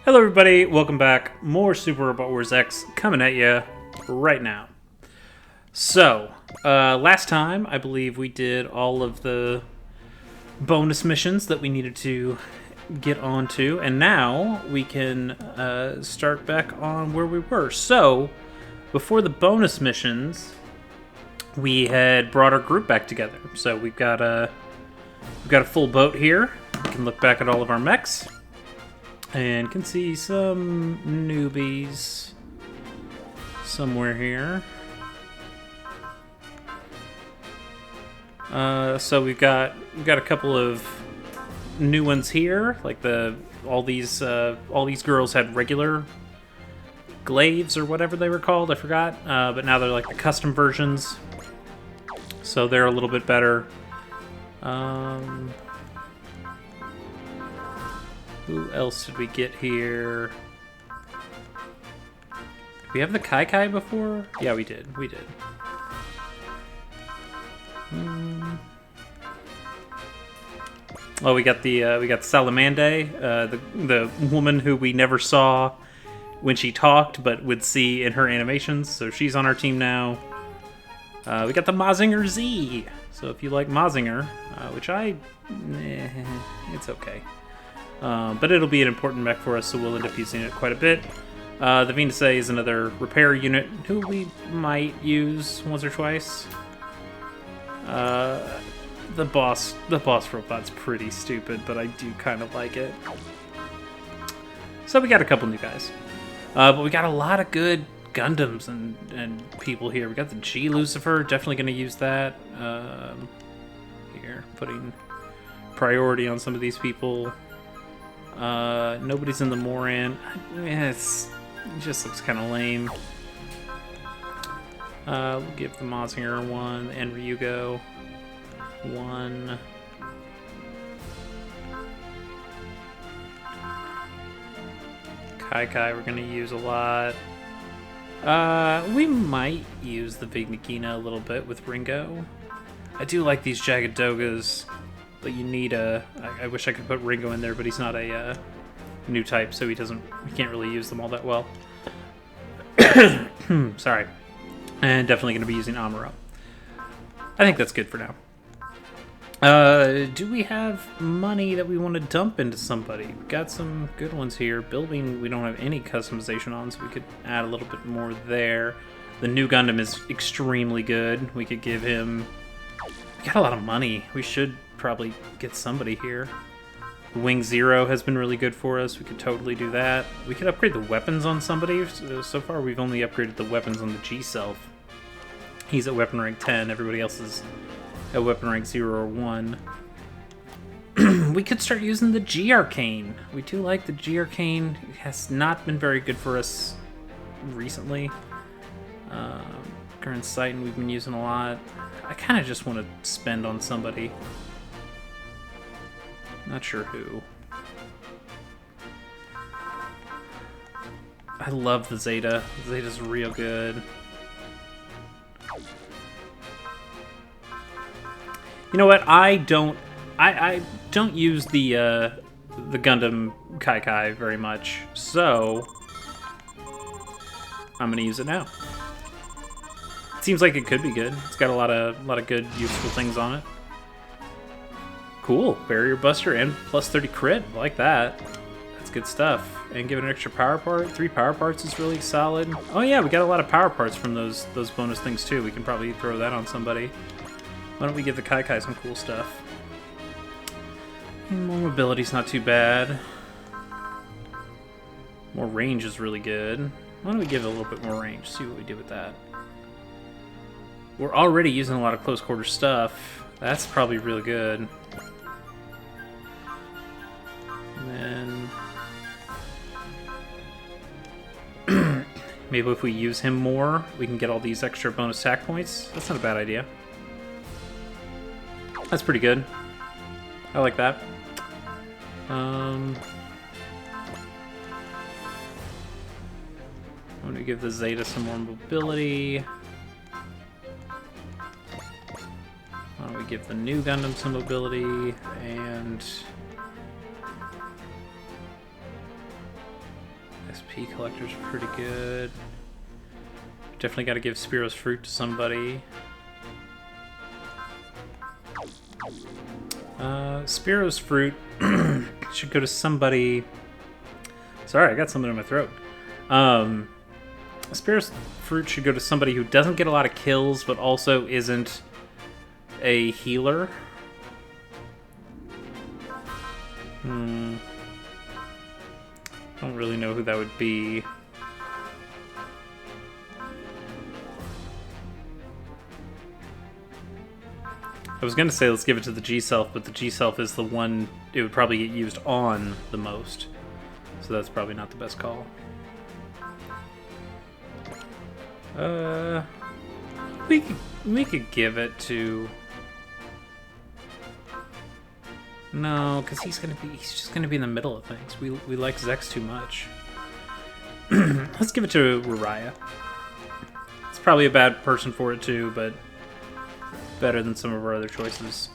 Hello everybody, welcome back. More Super Robot Wars X coming at you right now. So, last time I believe we did all of the bonus missions that we needed to get onto, and now we can start back on where we were. So, before the bonus missions, we had brought our group back together. So we've got a full boat here. We can look back at all of our mechs. And can see some newbies somewhere here. So we've got a couple of new ones here. Like all these girls had regular glaives or whatever they were called. I forgot. But now they're like the custom versions. So they're a little bit better. Who else did we get here? Did we have the Kai before? Yeah, we did. We did. Oh, we got Salamande, the woman who we never saw when she talked, but would see in her animations. So she's on our team now. We got the Mazinger Z. So if you like Mazinger, which it's okay. But it'll be an important mech for us, so we'll end up using it quite a bit. The Venus A is another repair unit who we might use once or twice. The boss robot's pretty stupid, but I do kind of like it. So we got a couple new guys. But we got a lot of good Gundams and people here. We got the G Lucifer, definitely going to use that. Here, putting priority on some of these people. Nobody's in the Moran. It just looks kind of lame. We'll give the Mazinger 1 and Ryugo 1. Kai we're gonna use a lot. We might use the Big Nagina a little bit with Ringo. I do like these Jagged Dogas. But you need I wish I could put Ringo in there, but he's not a new type, so he can't really use them all that well. Sorry. And definitely going to be using Amuro. I think that's good for now. Do we have money that we want to dump into somebody? We've got some good ones here. Building, we don't have any customization on, so we could add a little bit more there. The new Gundam is extremely good. We could give him... We got a lot of money. We should probably get somebody here. Wing Zero has been really good for us. We could totally do that. We could upgrade the weapons on somebody. So far, we've only upgraded the weapons on the G-Self. He's at weapon rank 10. Everybody else is at weapon rank 0 or 1. We could start using the G-Arcane. We do like the G-Arcane. It has not been very good for us recently. Current Titan we've been using a lot. I kind of just want to spend on somebody. Not sure who. I love the Zeta. Zeta's real good. You know what? I don't use the Gundam Kai very much, so I'm gonna use it now. Seems like it could be good. It's got a lot of good, useful things on it. Cool. Barrier Buster and plus 30 crit. I like that. That's good stuff. And give it an extra power part. 3 power parts is really solid. Oh yeah, we got a lot of power parts from those bonus things too. We can probably throw that on somebody. Why don't we give the Kai some cool stuff? More mobility's not too bad. More range is really good. Why don't we give it a little bit more range? See what we do with that. We're already using a lot of close quarter stuff. That's probably really good. And then maybe if we use him more, we can get all these extra bonus attack points. That's not a bad idea. That's pretty good. I like that. I'm going to give the Zeta some more mobility. Why don't we give the new Gundam some mobility, and SP collectors are pretty good. Definitely got to give Spiro's fruit to somebody. Spiro's fruit should go to somebody. Sorry, I got something in my throat. Spiro's fruit should go to somebody who doesn't get a lot of kills, but also isn't a healer. Don't really know who that would be. I was gonna say let's give it to the G-Self, but the G-Self is the one it would probably get used on the most. So that's probably not the best call. We could give it to... No, because he's just gonna be in the middle of things. We like Zex too much. Let's give it to Rariah. It's probably a bad person for it too, but better than some of our other choices.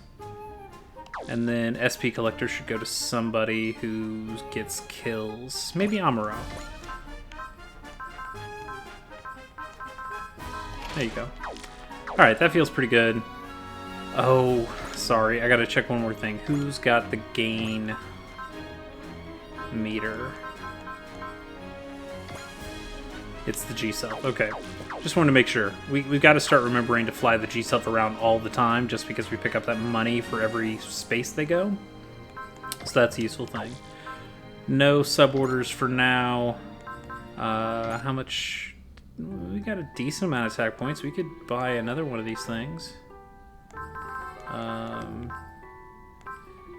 And then SP Collector should go to somebody who gets kills. Maybe Amuro. There you go. Alright, that feels pretty good. Oh, sorry. I gotta check one more thing. Who's got the gain meter? It's the G-Self. Okay. Just wanted to make sure. We've got to start remembering to fly the G-Self around all the time just because we pick up that money for every space they go. So that's a useful thing. No suborders for now. How much... We got a decent amount of attack points. We could buy another one of these things.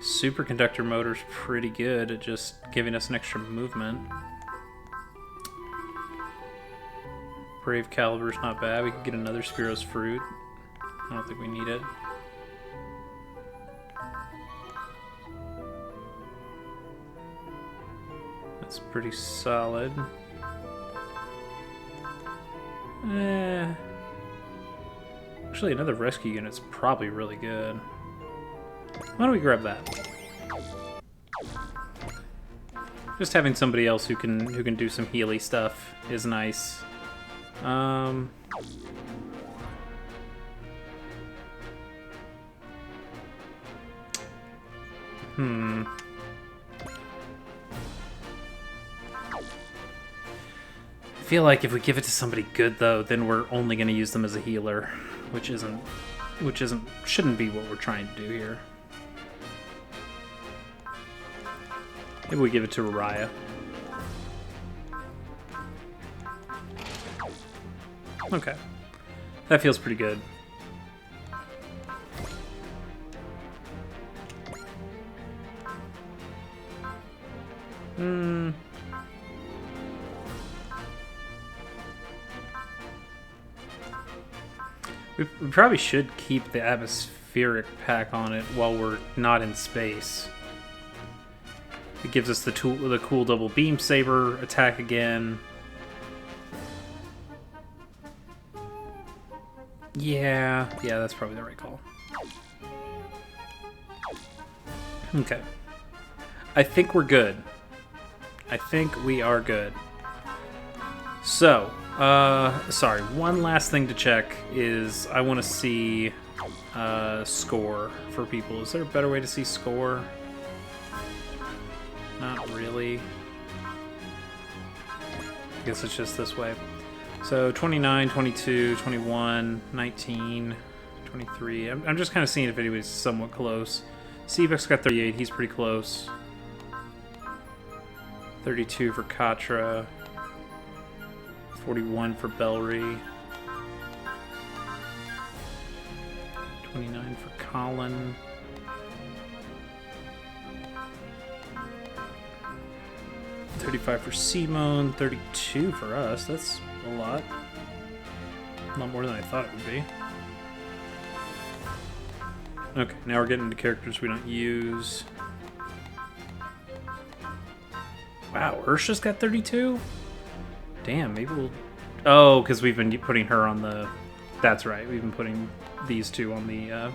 Superconductor motor's pretty good at just giving us an extra movement. Brave Caliber's not bad. We could get another Spiro's fruit. I don't think we need it. That's pretty solid. Actually, another rescue unit's probably really good. Why don't we grab that? Just having somebody else who can do some healy stuff is nice. I feel like if we give it to somebody good though, then we're only going to use them as a healer, which shouldn't be what we're trying to do here. Maybe we give it to Rariah. Okay. That feels pretty good. We probably should keep the atmospheric pack on it while we're not in space. It gives us the cool double beam saber attack again. Yeah, that's probably the right call. Okay. I think we're good. I think we are good. So, sorry, one last thing to check is I want to see score for people. Is there a better way to see score? Not really. I guess it's just this way. So 29, 22, 21, 19, 23. I'm just kind of seeing if anybody's somewhat close. Seabuck's got 38. He's pretty close. 32 for Katra. 41 for Bellry. 29 for Colin. 35 for Simone. 32 for us. That's a lot. A lot more than I thought it would be. Okay, now we're getting into characters we don't use. Wow, Ursha's got 32? Damn, maybe we'll... Oh, because we've been putting her on the... That's right, we've been putting these two on the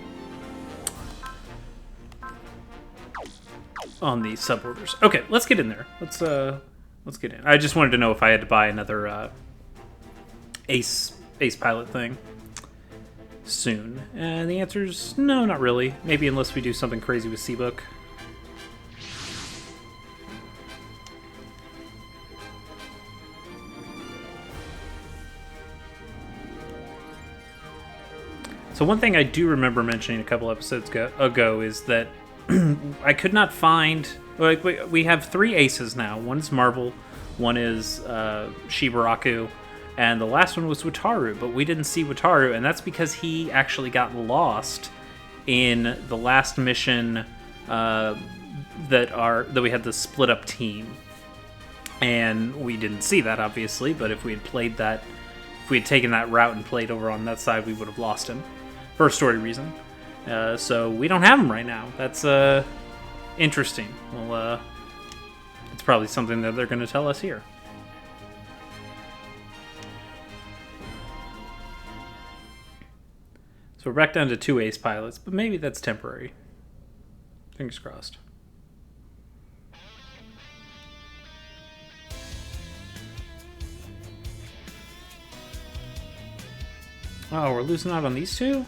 suborders. Okay, let's get in there. Let's let's get in. I just wanted to know if I had to buy another ace pilot thing soon. And the answer is no, not really. Maybe unless we do something crazy with Seabook. So one thing I do remember mentioning a couple episodes ago is that I could not find... Like, we have 3 aces now. One is Marvel, one is Shibaraku, and the last one was Wataru, but we didn't see Wataru, and that's because he actually got lost in the last mission that we had the split up team. And we didn't see that, obviously, but if we had played that, if we had taken that route and played over on that side, we would have lost him. For a story reason. So we don't have him right now. That's interesting. Well, it's probably something that they're going to tell us here. So we're back down to 2 ace pilots, but maybe that's temporary. Fingers crossed. Oh, we're losing out on these 2?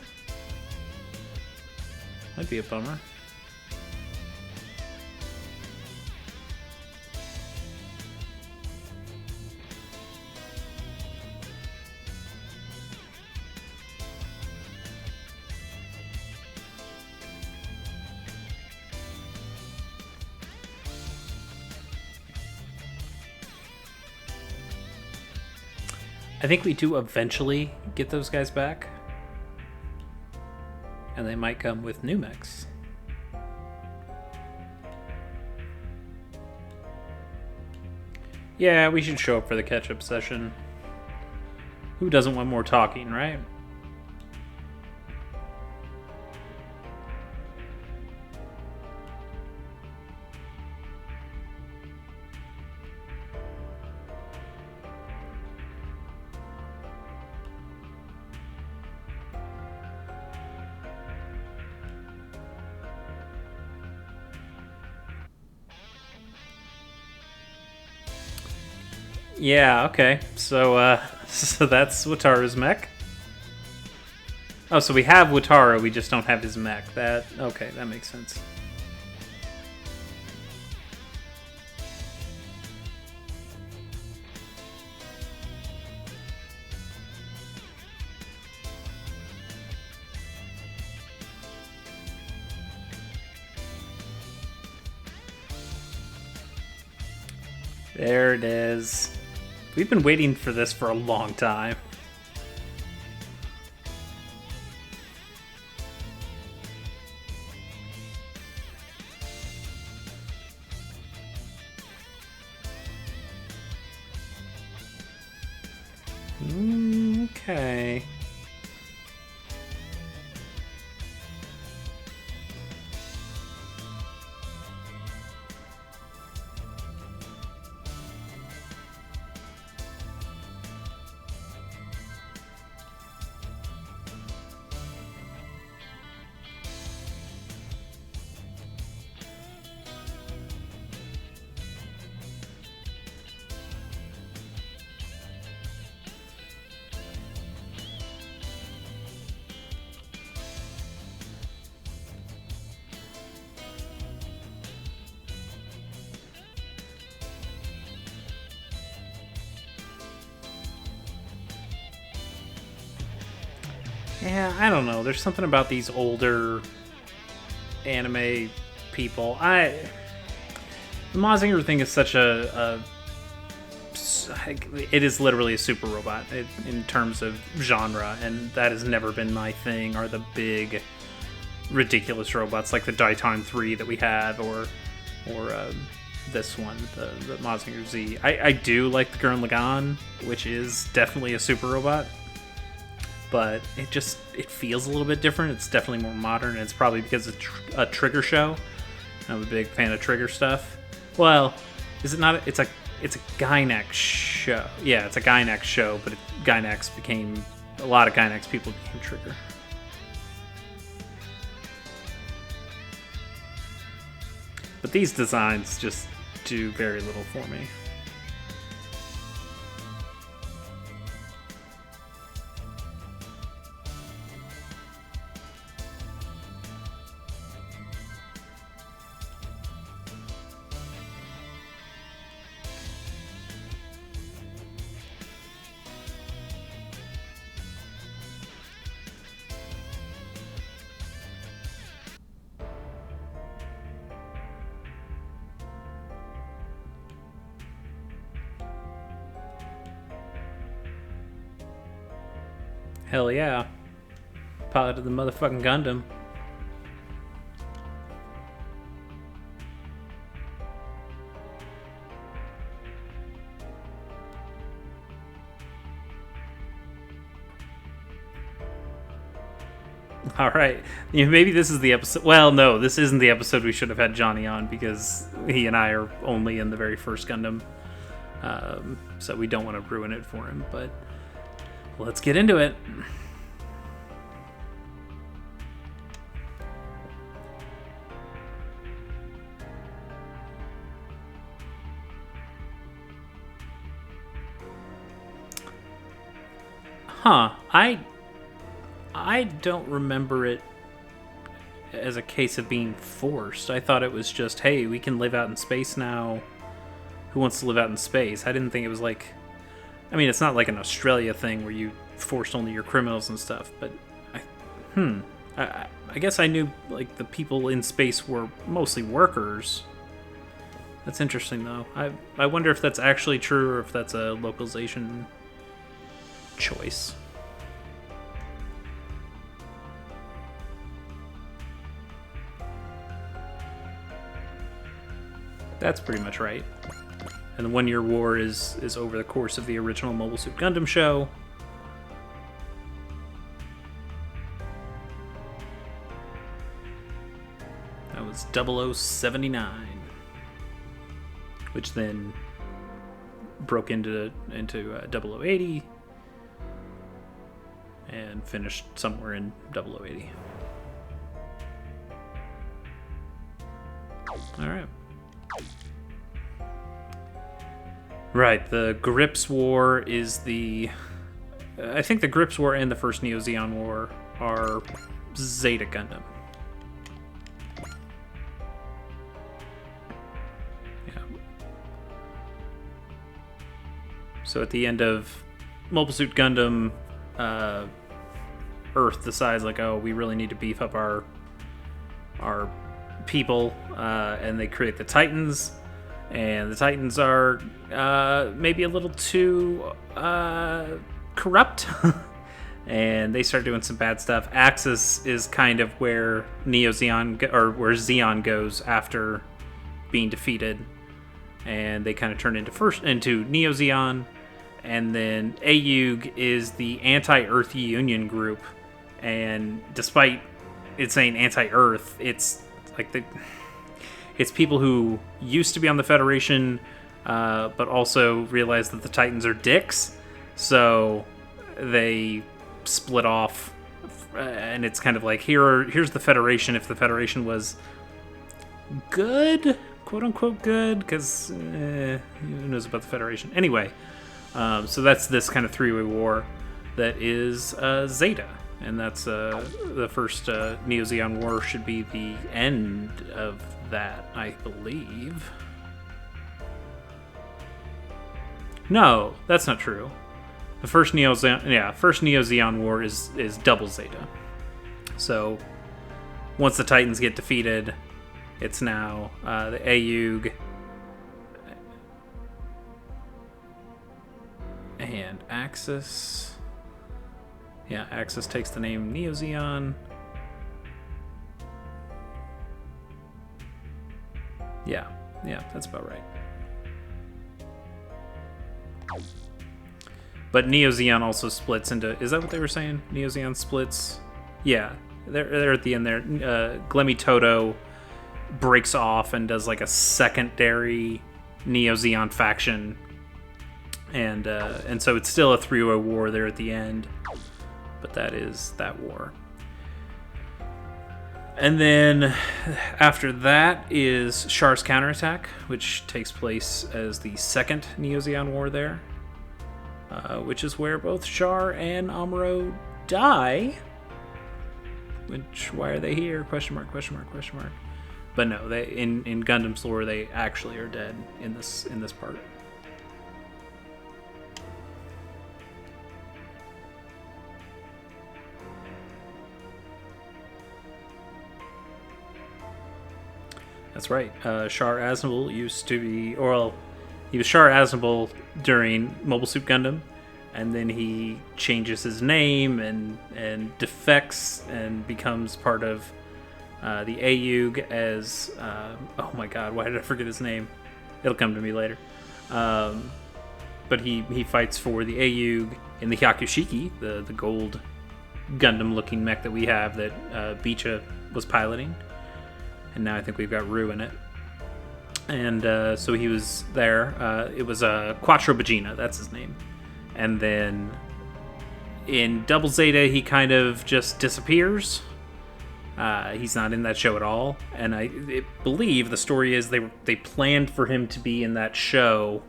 That'd be a bummer. I think we do eventually get those guys back. And they might come with new mechs. Yeah, we should show up for the catch-up session. Who doesn't want more talking, right? Yeah, okay. So, so that's Wataru's mech. Oh, so we have Wataru, we just don't have his mech. Okay, that makes sense. There it is. We've been waiting for this for a long time. Okay. Yeah, I don't know. There's something about these older anime people. The Mazinger thing is such it is literally a super robot in terms of genre, and that has never been my thing, are the big, ridiculous robots like the Daiton 3 that we have, or this one, the Mazinger Z. I do like the Gurren Lagann, which is definitely a super robot. But it feels a little bit different. It's definitely more modern, and it's probably because it's a Trigger show. I'm a big fan of Trigger stuff. Well, is it not? It's a Gainax show. Yeah, it's a Gainax show, but a lot of Gainax people became Trigger. But these designs just do very little for me. Hell yeah. Pilot of the motherfucking Gundam. All right. Maybe this is the episode. Well, no, this isn't the episode we should have had Johnny on because he and I are only in the very first Gundam. So we don't want to ruin it for him. But let's get into it. Huh. I don't remember it as a case of being forced. I thought it was just, hey, we can live out in space now. Who wants to live out in space? I didn't think it was like... I mean, it's not like an Australia thing where you forced only your criminals and stuff, but... I guess I knew, like, the people in space were mostly workers. That's interesting, though. I wonder if that's actually true or if that's a localization choice. That's pretty much right. And the 1 Year War is over the course of the original Mobile Suit Gundam show. That was 0079, which then broke into 0080 and finished somewhere in 0080. All right. Right, the Grips War is the... I think the Grips War and the first Neo Zeon War are Zeta Gundam. Yeah. So at the end of Mobile Suit Gundam, Earth decides, like, oh, we really need to beef up our people, and they create the Titans. And the Titans are maybe a little too corrupt. And they start doing some bad stuff. Axis is kind of where where Zeon goes after being defeated. And they kind of turn into Neo Zeon. And then Ayug is the anti-Earth Union group. And despite it saying anti-Earth, it's like it's people who used to be on the Federation, but also realized that the Titans are dicks, so they split off, and it's kind of like, here's the Federation if the Federation was good, quote-unquote good, because who knows about the Federation? Anyway, so that's this kind of three-way war that is Zeta. And that's the first Neo Zeon War should be the end of that, I believe. No, that's not true. The first Neo Zeon War is double Zeta. So once the Titans get defeated, it's now the Ayug and Axis. Yeah, Axis takes the name Neo Zeon. Yeah, that's about right. But Neo Zeon also splits into... Is that what they were saying? Neo Zeon splits? Yeah, they're at the end there. Glemmy Toto breaks off and does like a secondary Neo Zeon faction. And so it's still a three-way war there at the end. But that is that war. And then after that is Char's counterattack, which takes place as the second Neo Zeon War there, which is where both Char and Amuro die. Which, why are they here? Question mark, question mark, question mark. But no, they in Gundam's lore they actually are dead in this part. That's right. Char Aznable used to be, he was Char Aznable during Mobile Suit Gundam, and then he changes his name and defects and becomes part of the Ayug as oh my god, why did I forget his name? It'll come to me later. But he fights for the Ayug in the Hyakushiki, the gold Gundam-looking mech that we have that Beecha was piloting, and now I think we've got Rue in it. And so he was there. It was Quattro Bagina, that's his name. And then in Double Zeta, he kind of just disappears. He's not in that show at all. And I believe the story is they planned for him to be in that show,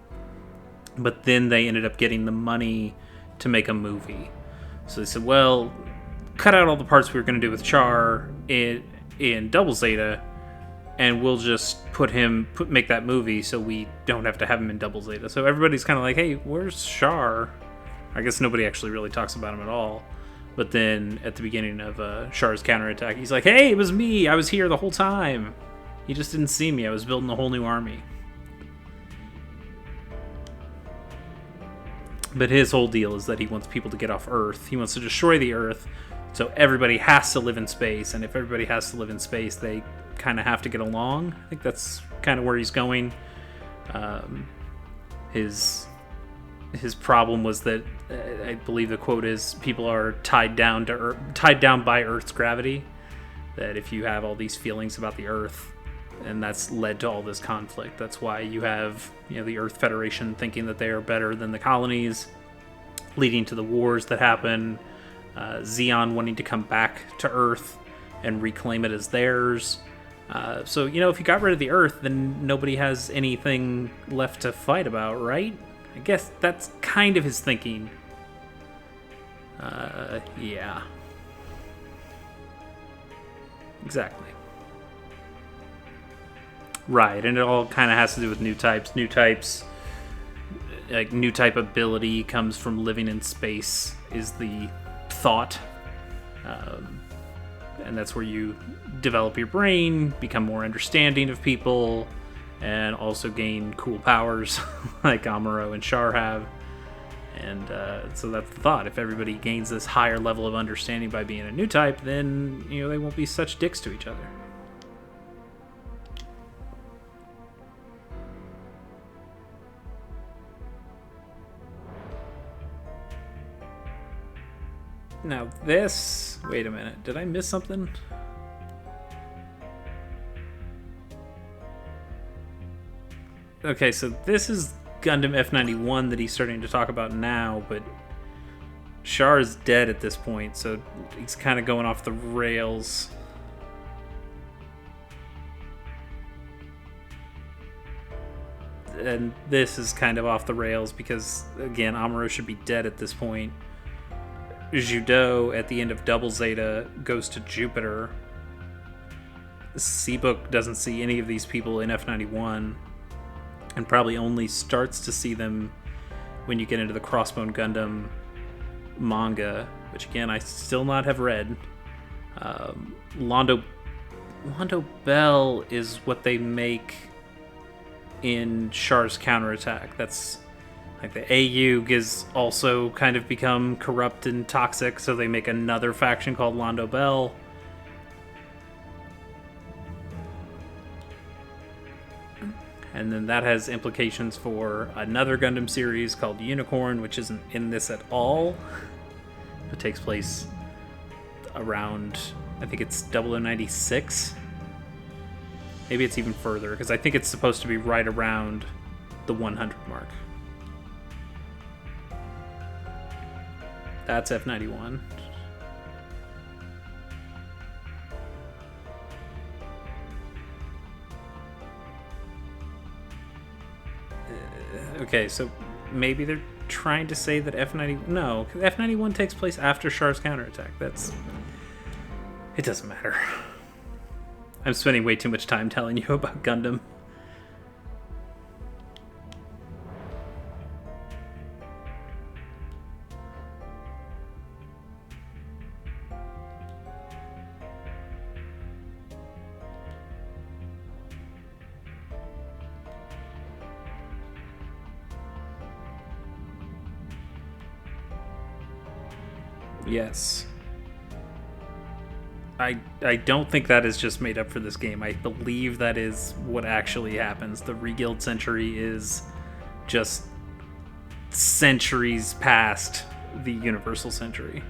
but then they ended up getting the money to make a movie. So they said, well, cut out all the parts we were going to do with Char in Double Zeta, and we'll just make that movie so we don't have to have him in Double Zeta. So everybody's kind of like, hey, where's Char? I guess nobody actually really talks about him at all. But then at the beginning of Char's counterattack, he's like, hey, it was me. I was here the whole time. He just didn't see me. I was building a whole new army. But his whole deal is that he wants people to get off Earth. He wants to destroy the Earth, so everybody has to live in space. And if everybody has to live in space, they kind of have to get along. I think that's kind of where he's going. His problem was that I believe the quote is people are tied down by Earth's gravity. That if you have all these feelings about the Earth, and that's led to all this conflict. That's why you have the Earth Federation thinking that they are better than the colonies, leading to the wars that happen. Zeon wanting to come back to Earth and reclaim it as theirs. So if you got rid of the Earth, then nobody has anything left to fight about, right? I guess that's kind of his thinking. Yeah. Exactly. Right, and it all kind of has to do with new types. New types, like new type ability comes from living in space, is the thought. And that's where you develop your brain, become more understanding of people, and also gain cool powers like Amuro and Char have. And so that's the thought. If everybody gains this higher level of understanding by being a new type, then they won't be such dicks to each other. Now this... Wait a minute. Did I miss something? Okay, so this is Gundam F91 that he's starting to talk about now, but Char is dead at this point, so he's kind of going off the rails. And this is kind of off the rails because, again, Amuro should be dead at this point. Judo, at the end of Double Zeta, goes to Jupiter. Seabook doesn't see any of these people in F91, and probably only starts to see them when you get into the Crossbone Gundam manga, which again I still not have read. Londo Bell is what they make in Char's counterattack. That's like the Ayug is also kind of become corrupt and toxic, so they make another faction called Londo Bell. And then that has implications for another Gundam series called Unicorn, which isn't in this at all. It takes place around, I think it's 0096. Maybe it's even further, because I think it's supposed to be right around the 100 mark. That's F91. Okay, so maybe they're trying to say that F90... No, F91 takes place after Char's counterattack. It doesn't matter. I'm spending way too much time telling you about Gundam. Yes. I don't think that is just made up for this game. I believe that is what actually happens. The Reguild Century is just centuries past the Universal Century.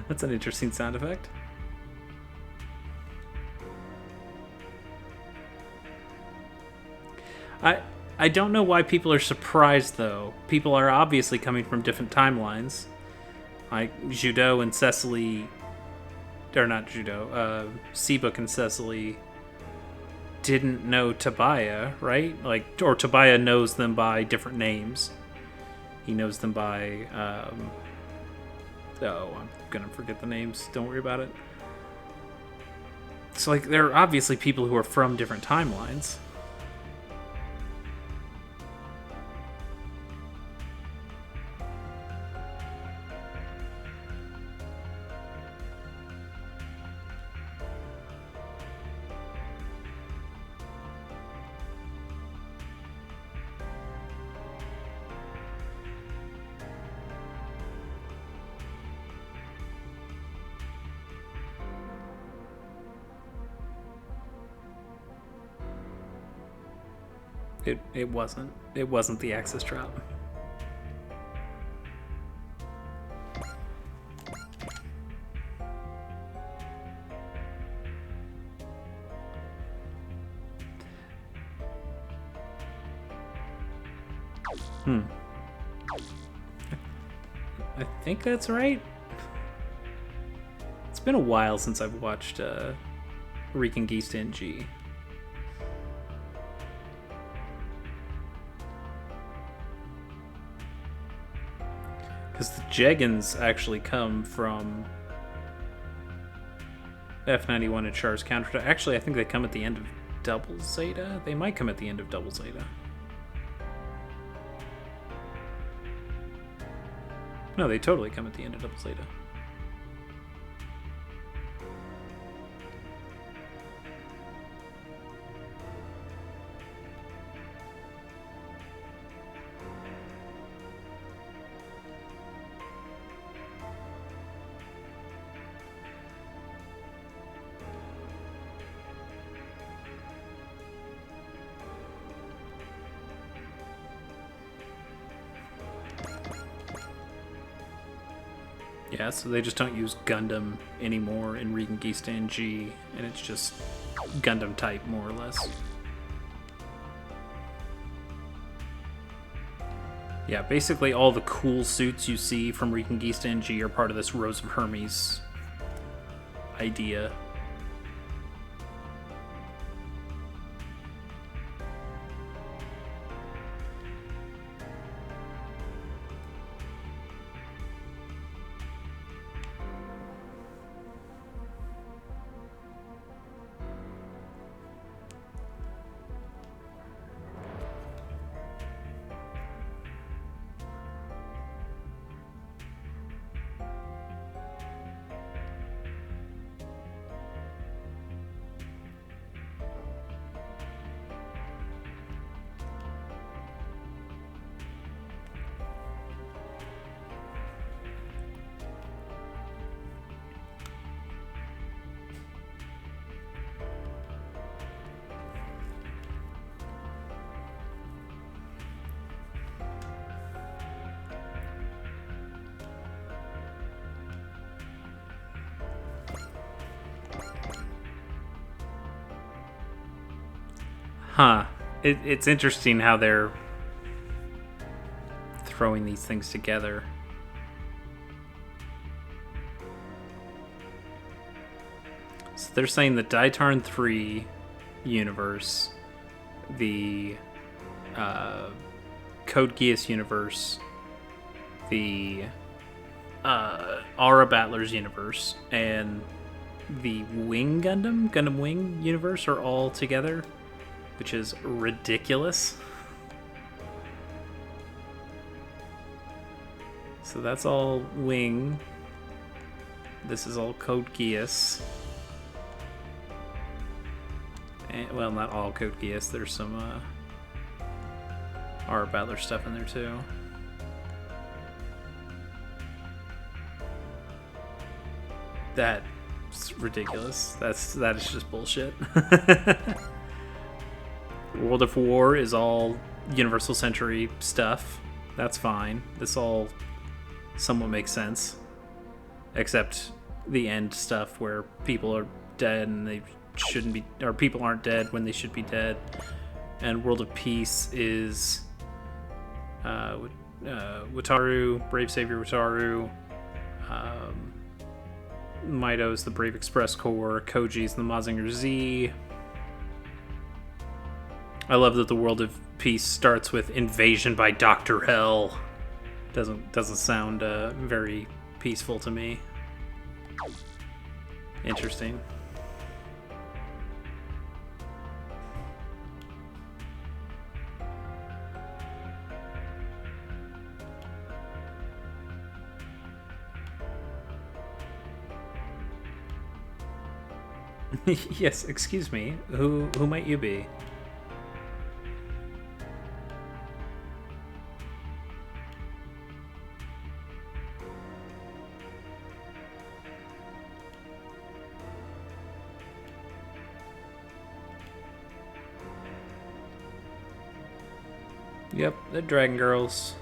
That's an interesting sound effect. I don't know why people are surprised, though. People are obviously coming from different timelines. Like, Judo and Cecily... Or not Judo. Seabook and Cecily didn't know Tobiah, right? Like, or Tobiah knows them by different names. He knows them by... oh, I'm gonna forget the names. Don't worry about it. So, like, there are obviously people who are from different timelines. It wasn't. It wasn't the Axis drop. I think that's right. It's been a while since I've watched Reconquista NG. Because the Jeggans actually come from F91 and Char's counterattack. Actually, I think they come at the end of Double Zeta. They might come at the end of Double Zeta. No, they totally come at the end of Double Zeta. Yeah, so they just don't use Gundam anymore in Reconquista NG, and it's just Gundam type, more or less. Yeah, basically all the cool suits you see from Reconquista NG are part of this Rose of Hermes idea. Huh. It's interesting how they're throwing these things together. So they're saying the Daitarn 3 universe, the Code Geass universe, the Aura Battlers universe, and the Wing Gundam Wing universe are all together, which is ridiculous. So that's all Wing. This is all Code Geass. And, well, not all Code Geass. There's some Art Battler stuff in there too. That's ridiculous. That is just bullshit. World of War is all Universal Century stuff. That's fine. This all somewhat makes sense. Except the end stuff where people are dead and they shouldn't be, or people aren't dead when they should be dead. And World of Peace is Wataru, Brave Savior Wataru, Mito's the Brave Express Corps, Koji's the Mazinger Z. I love that the World of Peace starts with Invasion by Dr. Hell. Doesn't sound very peaceful to me. Interesting. Yes, excuse me. Who might you be? Yep, the Dragon Girls.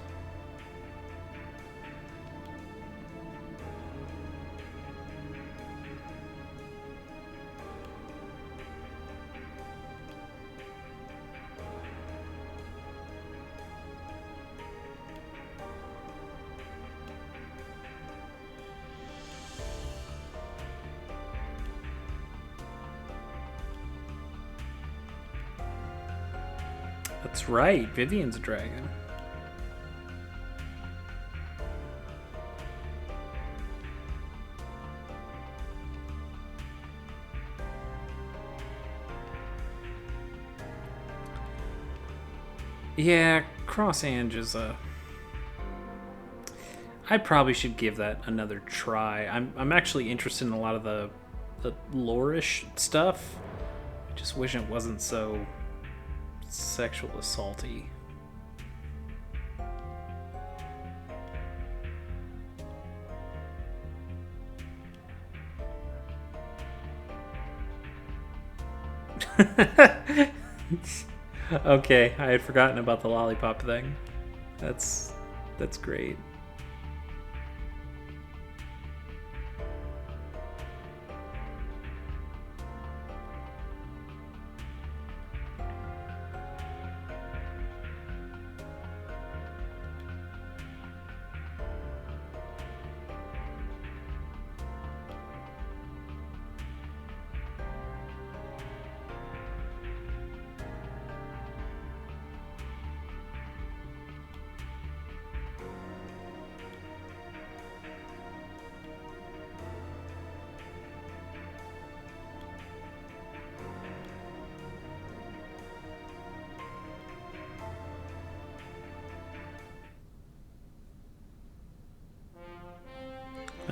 That's right, Vivian's a dragon. Yeah, Cross Ange is a... I probably should give that another try. I'm actually interested in a lot of the lore-ish stuff. I just wish it wasn't so sexual assaulty. Okay, I had forgotten about the lollipop thing. That's great.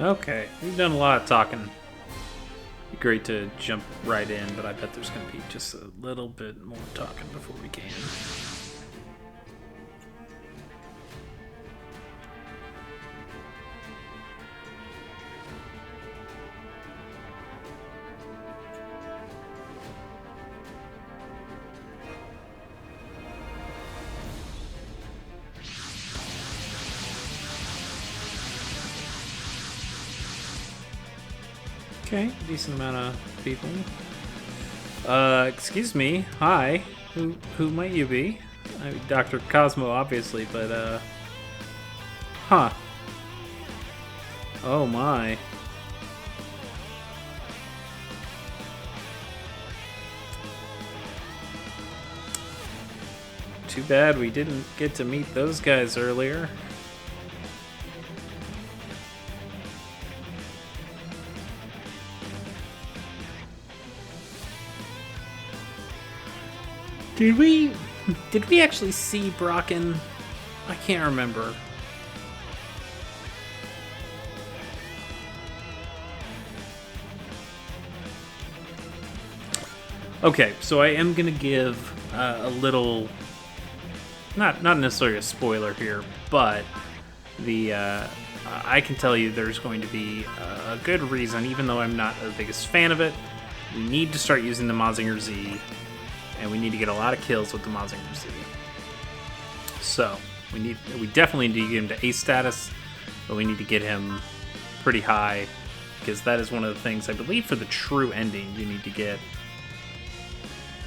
Okay, we've done a lot of talking. Be great to jump right in, but I bet there's going to be just a little bit more talking before we can. Okay, decent amount of people. Excuse me. Hi. Who might you be? I mean, Dr. Cosmo, obviously, but, huh. Oh my. Too bad we didn't get to meet those guys earlier. Did we actually see Brocken? I can't remember. Okay, so I am gonna give a little, not necessarily a spoiler here, but the I can tell you there's going to be a good reason, even though I'm not the biggest fan of it. We need to start using the Mazinger Z, and we need to get a lot of kills with the Mazinger Z. So we definitely need to get him to ace status, but we need to get him pretty high, because that is one of the things I believe for the true ending you need to get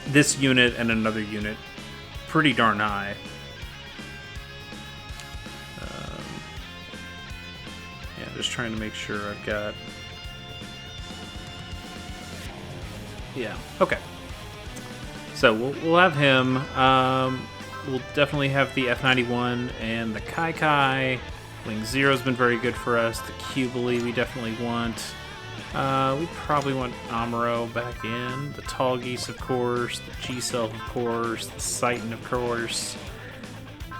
this unit and another unit pretty darn high. Yeah, just trying to make sure I've got... Yeah, okay. So we'll have him. We'll definitely have the F91 and the Kai Kai. Wing Zero's been very good for us. The Cubily we definitely want. We probably want Amuro back in. The Tall Geese, of course. The G-Self, of course. The Citan, of course.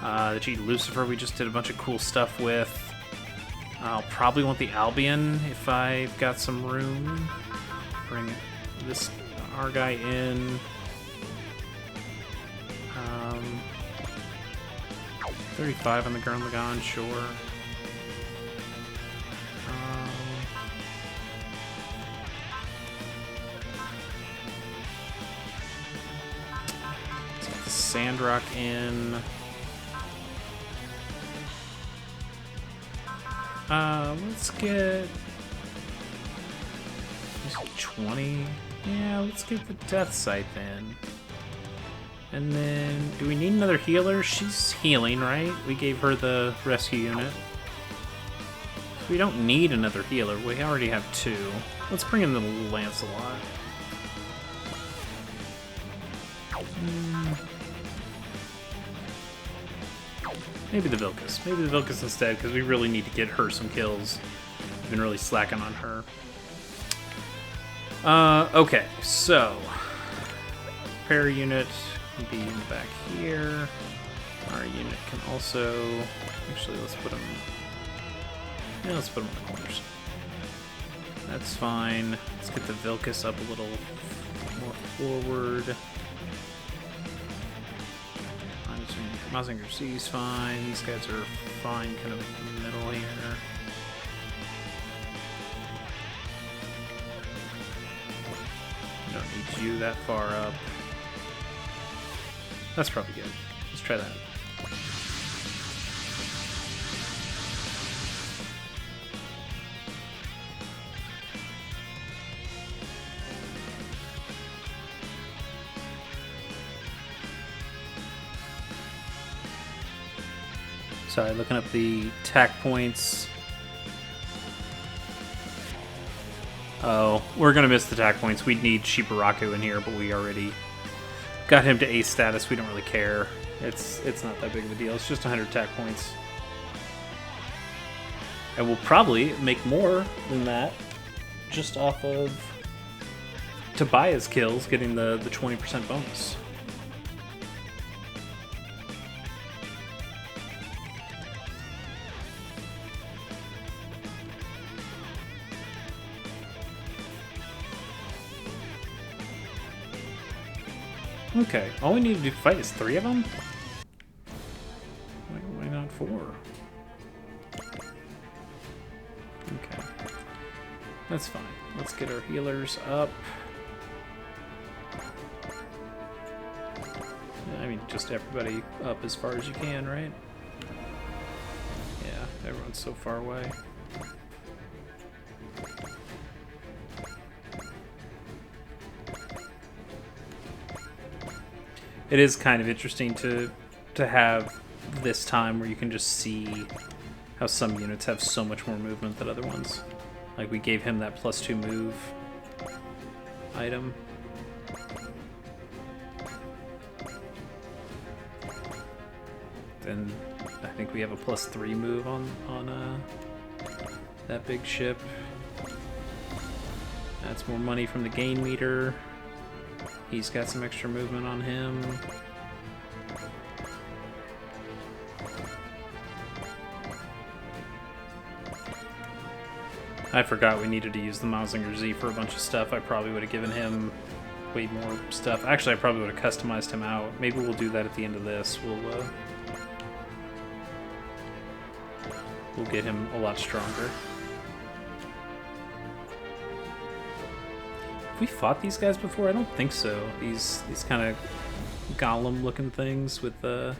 The G Lucifer we just did a bunch of cool stuff with. I'll probably want the Albion if I've got some room. Bring this our guy in. 35 on the Gurren Lagann, sure. Let's get the Sandrock in. Let's get 20. Yeah, let's get the Death Scythe in. And then, do we need another healer? She's healing, right? We gave her the rescue unit. So we don't need another healer. We already have 2. Let's bring in the Lancelot. Maybe the Vilcus. Maybe the Vilcus instead, because we really need to get her some kills. We've been really slacking on her. Okay, so... Repair unit can be in the back here. Our unit can also... Actually, let's put them... Yeah, let's put them in the corners. That's fine. Let's get the Vilcus up a little more forward. Mazinger C's fine. These guys are fine, kind of in the middle here. Don't need you that far up. That's probably good. Let's try that. Sorry, looking up the attack points. Oh, we're gonna miss the attack points. We'd need Shibaraku in here, but we already got him to ace status. We don't really care. It's not that big of a deal. It's just 100 attack points. And we'll probably make more than that just off of Tobias kills, getting the 20% bonus. Okay, all we need to fight is 3 of them? Why not 4? Okay. That's fine. Let's get our healers up. I mean, just everybody up as far as you can, right? Yeah, everyone's so far away. It is kind of interesting to have this time where you can just see how some units have so much more movement than other ones. Like we gave him that +2 move item. Then I think we have a +3 move on that big ship. That's more money from the gain meter. He's got some extra movement on him. I forgot we needed to use the Mazinger Z for a bunch of stuff. I probably would have given him way more stuff. Actually, I probably would have customized him out. Maybe we'll do that at the end of this. We'll get him a lot stronger. Have we fought these guys before? I don't think so. These kind of golem-looking things with I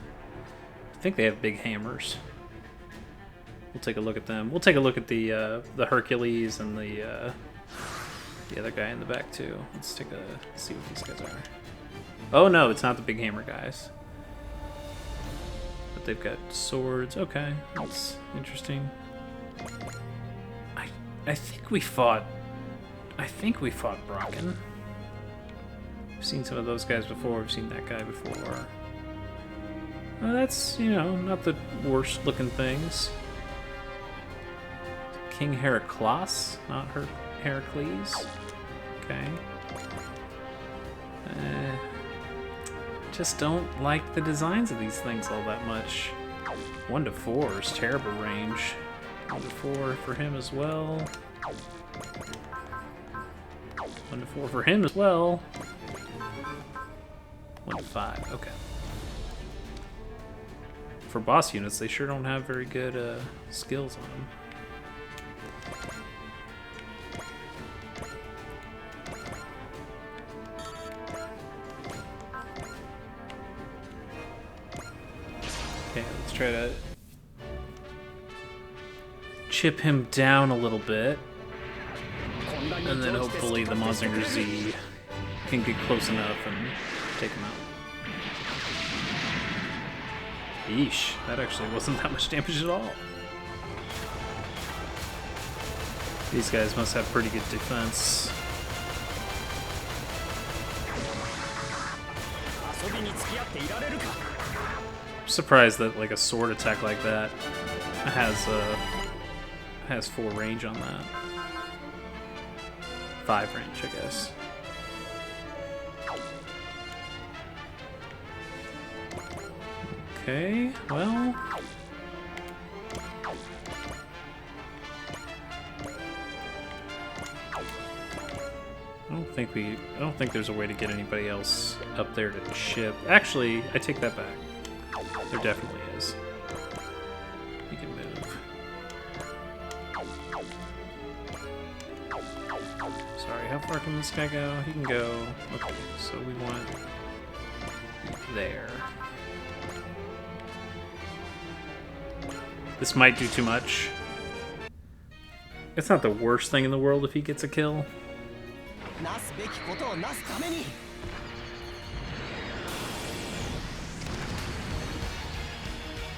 think they have big hammers. We'll take a look at them. We'll take a look at the Hercules and the other guy in the back too. Let's see what these guys are. Oh no, it's not the big hammer guys. But they've got swords. Okay, that's interesting. I think we fought Brocken. We've seen some of those guys before. We've seen that guy before. Well, that's, you know, not the worst looking things. King Heracles, not Heracles. Okay. Just don't like the designs of these things all that much. 1 to 4 is terrible range. 1 to 4 for him as well. 1 to 4 for him as well. 1 to 5, okay. For boss units, they sure don't have very good skills on them. Okay, let's try to chip him down a little bit. And then hopefully the Mazinger Z can get close enough and take him out. Yeesh, that actually wasn't that much damage at all. These guys must have pretty good defense. I'm surprised that like a sword attack like that has 4 range on that. 5 range, I guess. Okay, well. I don't think there's a way to get anybody else up there to chip. Actually, I take that back. There definitely is. We can move. Sorry, how far can this guy go? He can go. Okay, so we want there. This might do too much. It's not the worst thing in the world if he gets a kill.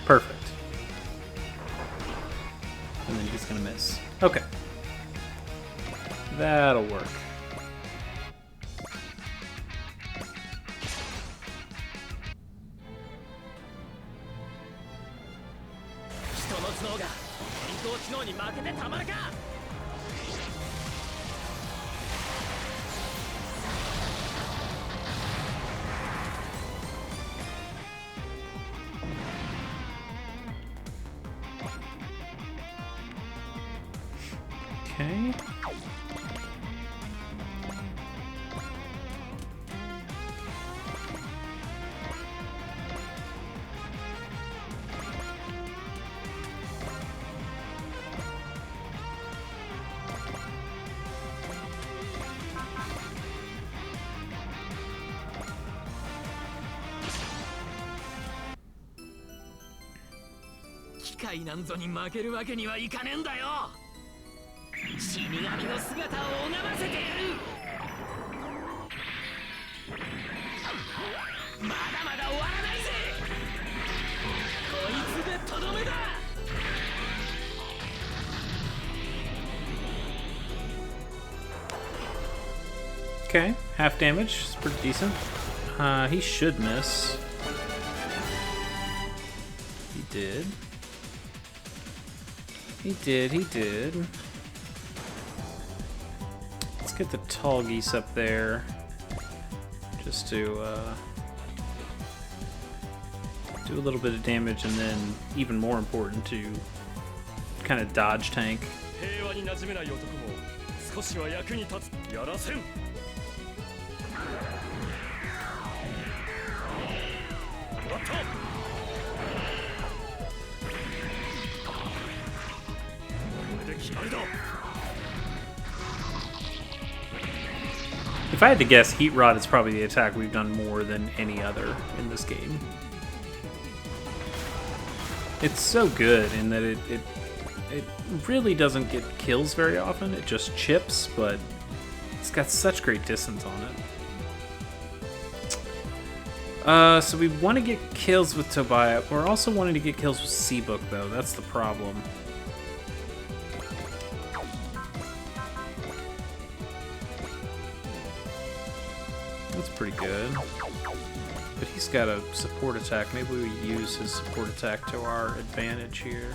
Perfect. And then he's gonna miss. Okay. That'll work. Okay. Okay, half damage. It's pretty decent. He should miss. He did. He did. Let's get the tall geese up there. Just to do a little bit of damage, and then, even more important, to kind of dodge tank. If I had to guess, Heat Rod is probably the attack we've done more than any other in this game. It's so good in that it really doesn't get kills very often. It just chips, but it's got such great distance on it. So we want to get kills with Tobiah. We're also wanting to get kills with Seabook, though. That's the problem. That's pretty good. But he's got a support attack. Maybe we use his support attack to our advantage here.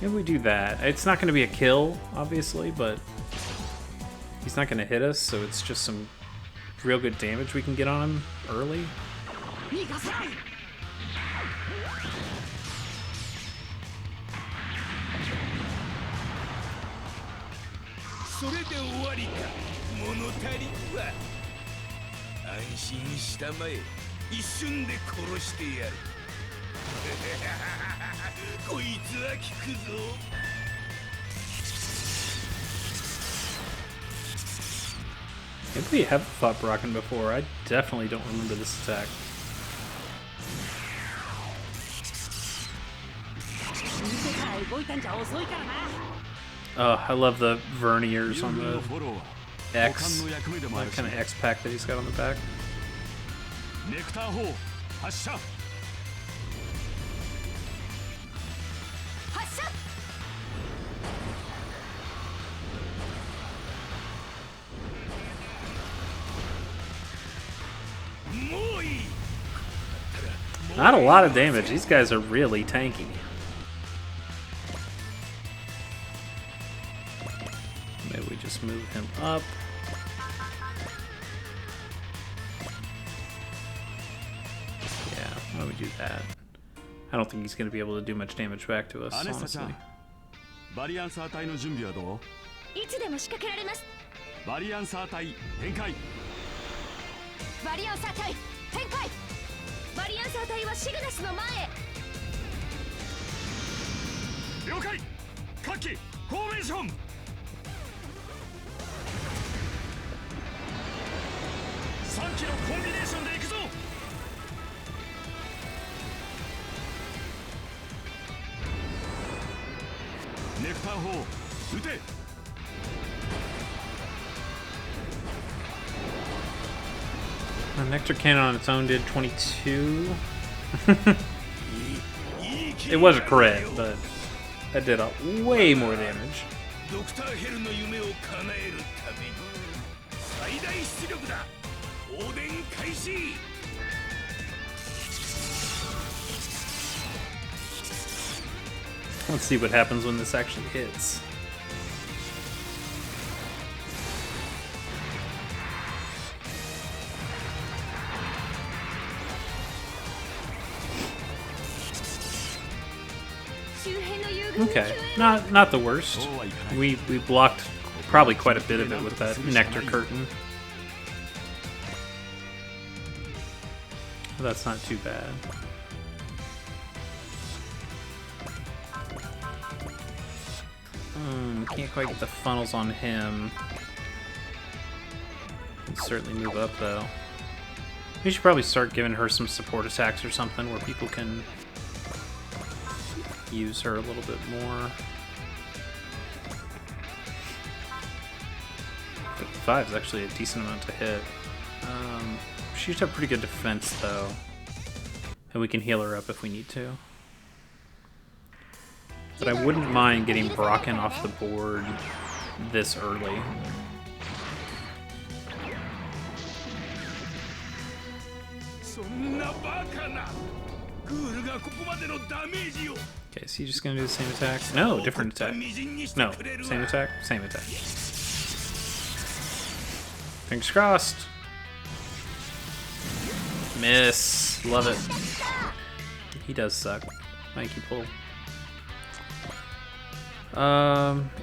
Maybe we do that. It's not going to be a kill, obviously, but he's not going to hit us, so it's just some real good damage we can get on him early. Maybe we have fought Brocken before. I definitely don't remember this attack. Oh, I love the verniers on the X. That kind of X pack that he's got on the back. Not a lot of damage. These guys are really tanky. Maybe we just move him up. Yeah, why don't we do that? I don't think he's going to be able to do much damage back to us, honestly. Nectar Cannon on its own did 22. It was a crit, but that did way more damage. Let's see what happens when this actually hits. Okay, not the worst. We blocked probably quite a bit of it with that Nectar Curtain. That's not too bad. Can't quite get the funnels on him. Can certainly move up though. We should probably start giving her some support attacks or something where people can use her a little bit more. 55 is actually a decent amount to hit. She should have pretty good defense though, and we can heal her up if we need to. But I wouldn't mind getting Brocken off the board this early. Okay, is he just gonna do the same attack? No, different attack. No, same attack, same attack. Fingers crossed. Miss. Love it. He does suck. Thank you, Pull.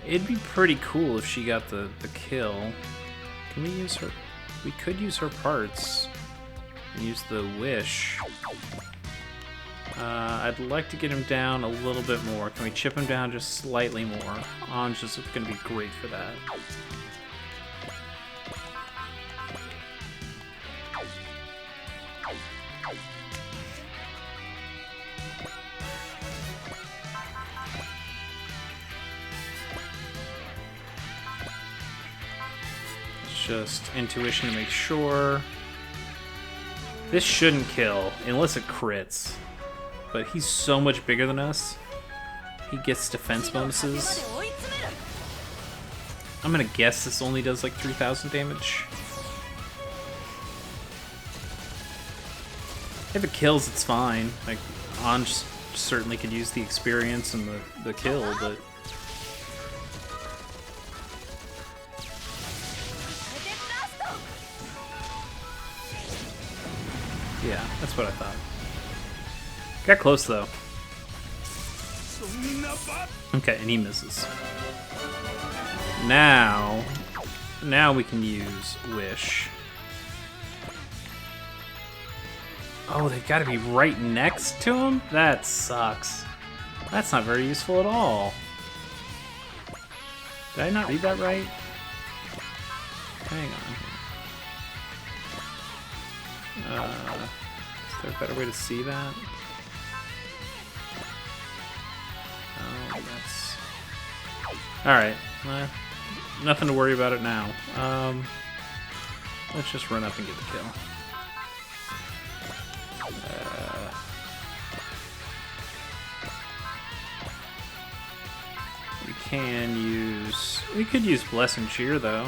It'd be pretty cool if she got the kill. Can we use her? We could use her parts and use the wish. I'd like to get him down a little bit more. Can we chip him down just slightly more? An's just going to be great for that. It's just intuition to make sure. This shouldn't kill, unless it crits. But he's so much bigger than us. He gets defense bonuses. I'm gonna guess this only does like 3,000 damage. If it kills, it's fine. Like, Anj certainly could use the experience and the kill, but... Yeah, that's what I thought. Got close, though. Okay, and he misses. Now we can use Wish. Oh, they gotta be right next to him? That sucks. That's not very useful at all. Did I not read that right? Hang on. Is there a better way to see that? Oh, that's... Alright. Nothing to worry about it now. Let's just run up and get the kill. We could use Bless and Cheer, though.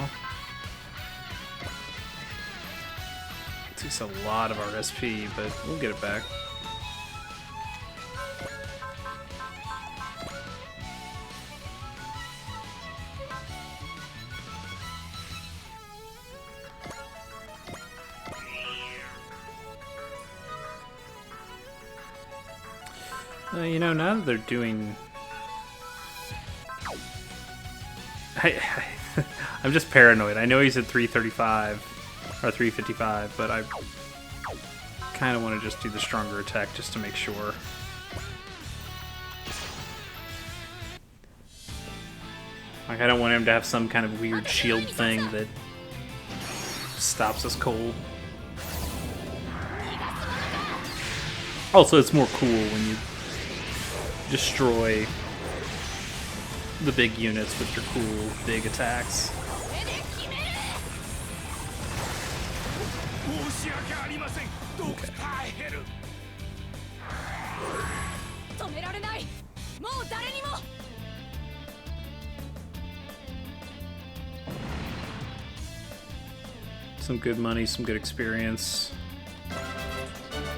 It takes a lot of our SP, but we'll get it back. You know, now that they're doing... I'm just paranoid. I know he's at 335 or 355, but I kind of want to just do the stronger attack just to make sure. Like, I don't want him to have some kind of weird shield thing that stops us cold. Also, it's more cool when you destroy the big units with your cool big attacks. Okay. Some good money, some good experience.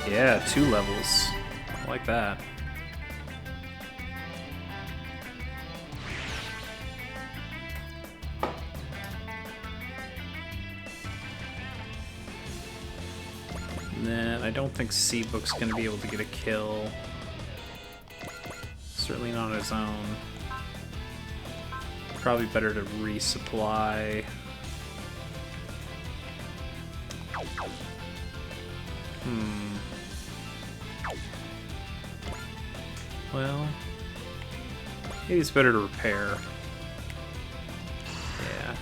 Yeah, 2 levels. I like that. Then I don't think Seabook's going to be able to get a kill. Certainly not on his own. Probably better to resupply. Well, maybe it's better to repair. Yeah.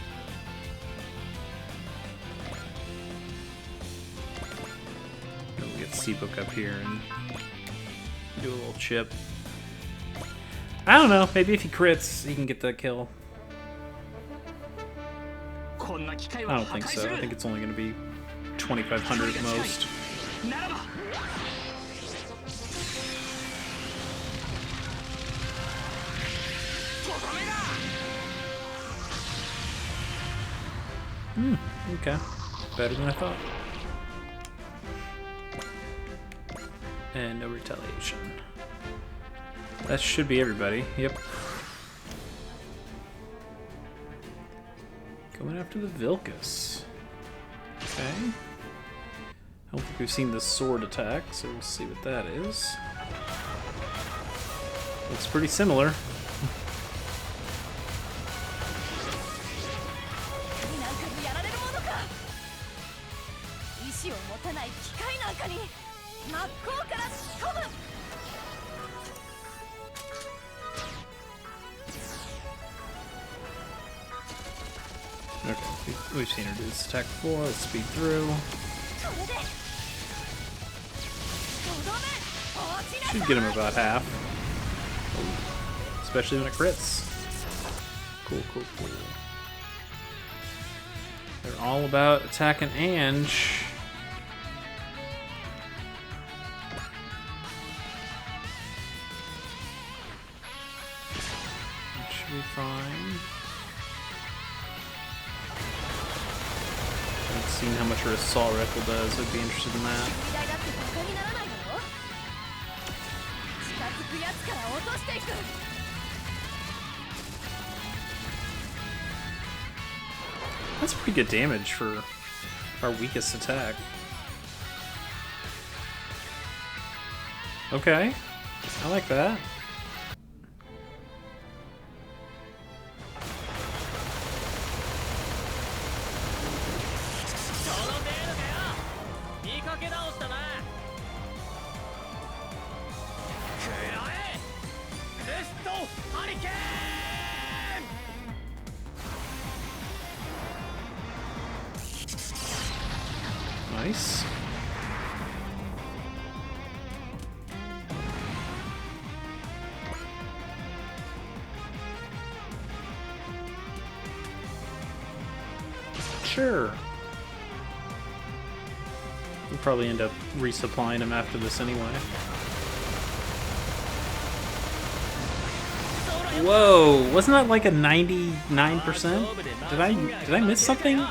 We'll get Seabook up here and do a little chip. I don't know, maybe if he crits, he can get the kill. I don't think so. I think it's only going to be 2,500 at most. Okay. Better than I thought. And no retaliation. That should be everybody. Yep. Going after the Vilcus. Okay. I don't think we've seen the sword attack, so we'll see what that is. Looks pretty similar. We've seen her do this attack before. Let's speed through. Should get him about half. Especially when it crits. Cool, cool, cool. They're all about attacking Ange. That should be fine. I haven't seen how much her assault rifle does. I'd be interested in that. That's pretty good damage for our weakest attack. Okay, I like that. Nice. Sure. We'll probably end up resupplying him after this anyway. Whoa, wasn't that like a 99%? Did I miss something?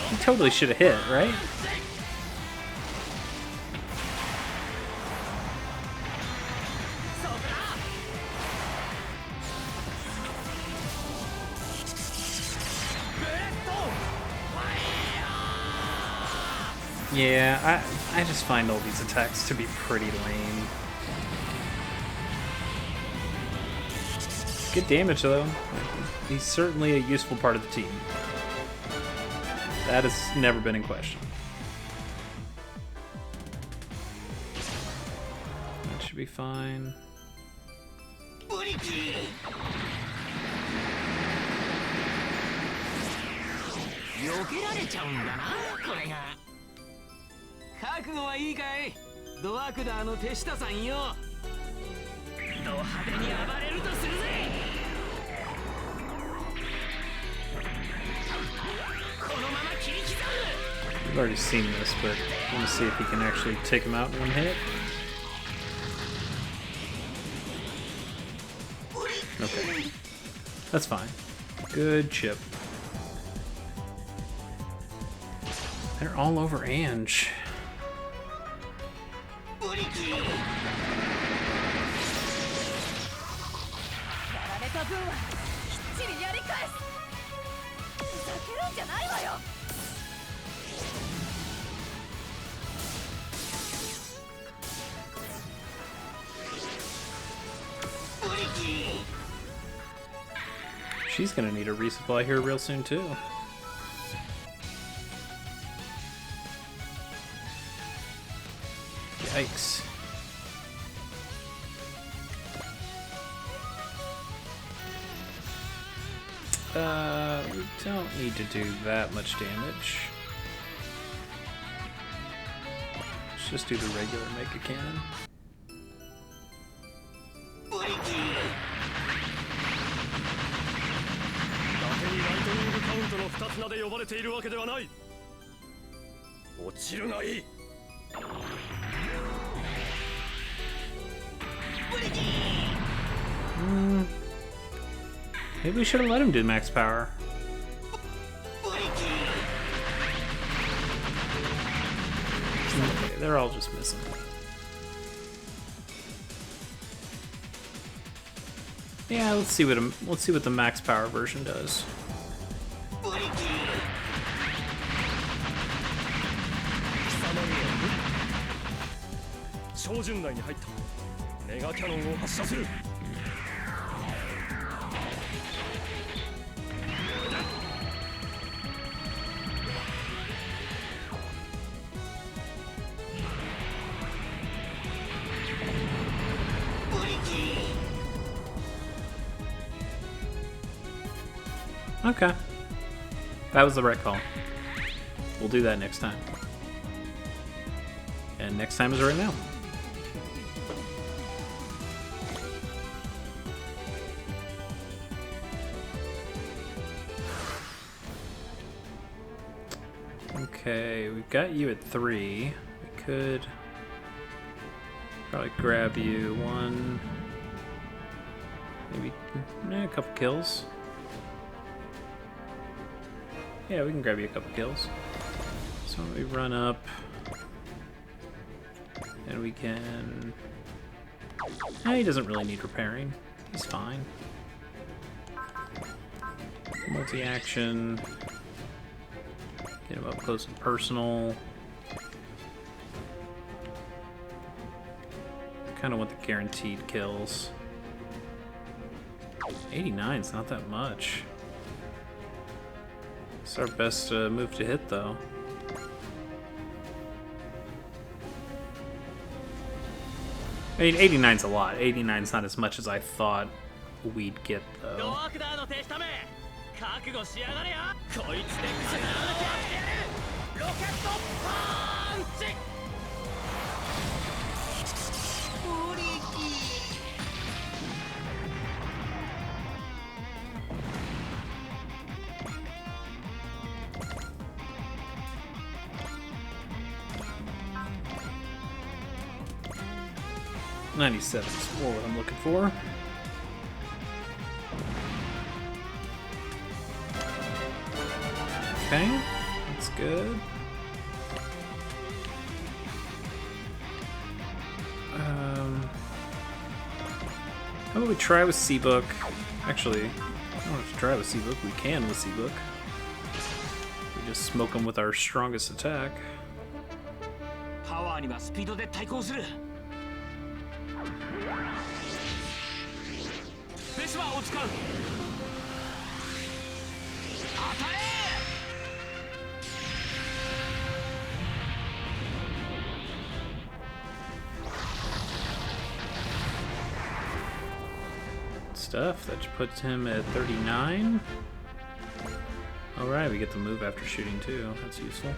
He totally should have hit, right? Yeah, I just find all these attacks to be pretty lame. Good damage though. He's certainly a useful part of the team. That has never been in question. That should be fine. We've already seen this, but I want to see if he can actually take him out in one hit. Okay. That's fine. Good chip. They're all over Ange. She's gonna need a resupply here real soon too. Yikes. We don't need to do that much damage. Let's just do the regular Mega Cannon. Maybe we should have let him do max power. Okay, they're all just missing. Yeah, let's see what the max power version does. Okay. That was the right call. We'll do that next time. And next time is right now. Okay, we've got you at 3. We could probably grab you 1, maybe a couple kills. Yeah, we can grab you a couple kills. So we run up, and we can... he doesn't really need repairing. He's fine. Multi-action. Get him up close and personal. Kind of want the guaranteed kills. 89's not that much. It's our best move to hit, though. I mean, 89's a lot. 89's not as much as I thought we'd get, though. $97 is more what I'm looking for. Okay, that's good. How about we try with Seabook? Actually, I don't have to try with Seabook. We can with Seabook. We just smoke them with our strongest attack. Stuff that puts him at 39. Alright, we get the move after shooting too. That's useful.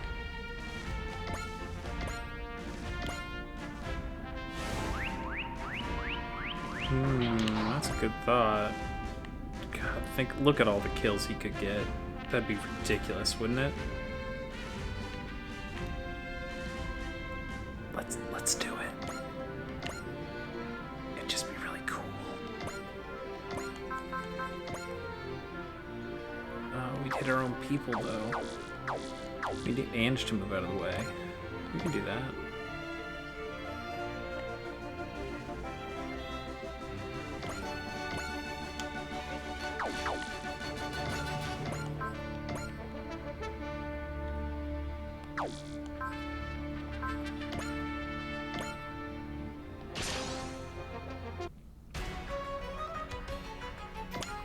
That's a good thought. God, look at all the kills he could get. That'd be ridiculous, wouldn't it? Let's do it. It'd just be really cool. We'd hit our own people though. We need Ange to move out of the way. We can do that.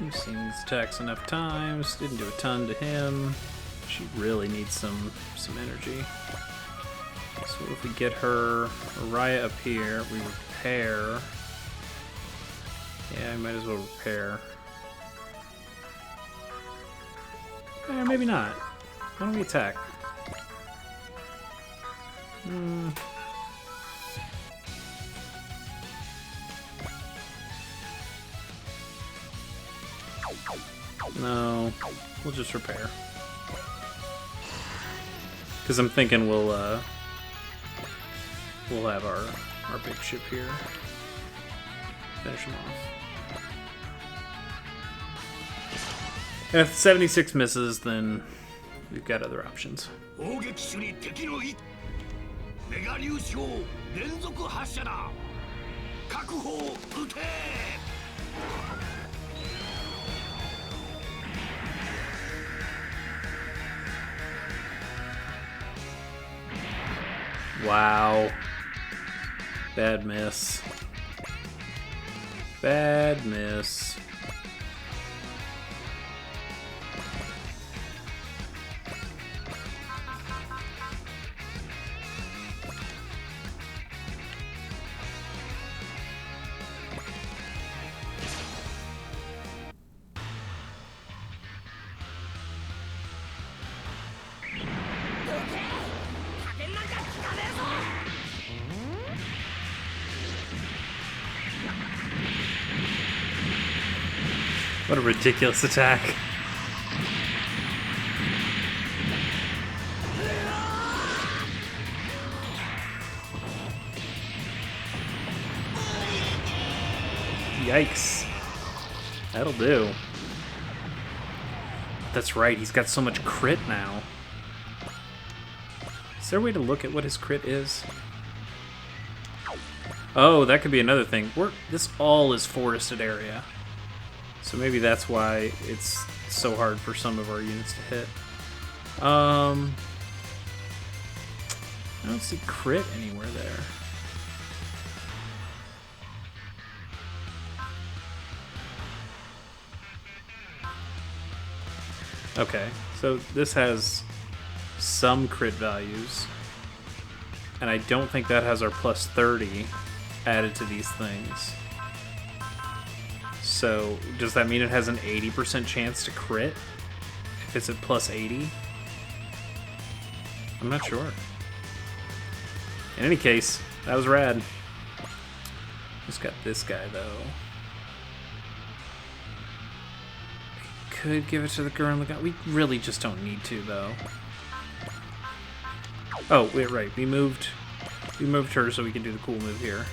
We've seen these attacks enough times. Didn't do a ton to him. She really needs some energy. So if we get her Araya up here, we repair. Yeah, I might as well repair. Or maybe not. Why don't we attack? No, we'll just repair. Because I'm thinking we'll have our big ship here. Finish him off. And if 76 misses, then we've got other options. Wow. Bad miss. Bad miss. What a ridiculous attack. Yikes. That'll do. That's right, he's got so much crit now. Is there a way to look at what his crit is? Oh, that could be another thing. This all is forested area. So maybe that's why it's so hard for some of our units to hit. I don't see crit anywhere there. Okay, so this has some crit values, and I don't think that has our plus 30 added to these things. So, does that mean it has an 80% chance to crit if it's at plus 80? I'm not sure. In any case, that was rad. Just got this guy, though. Could give it to the girl in the gun. We really just don't need to, though. Oh, wait, right. We moved her so we can do the cool move here.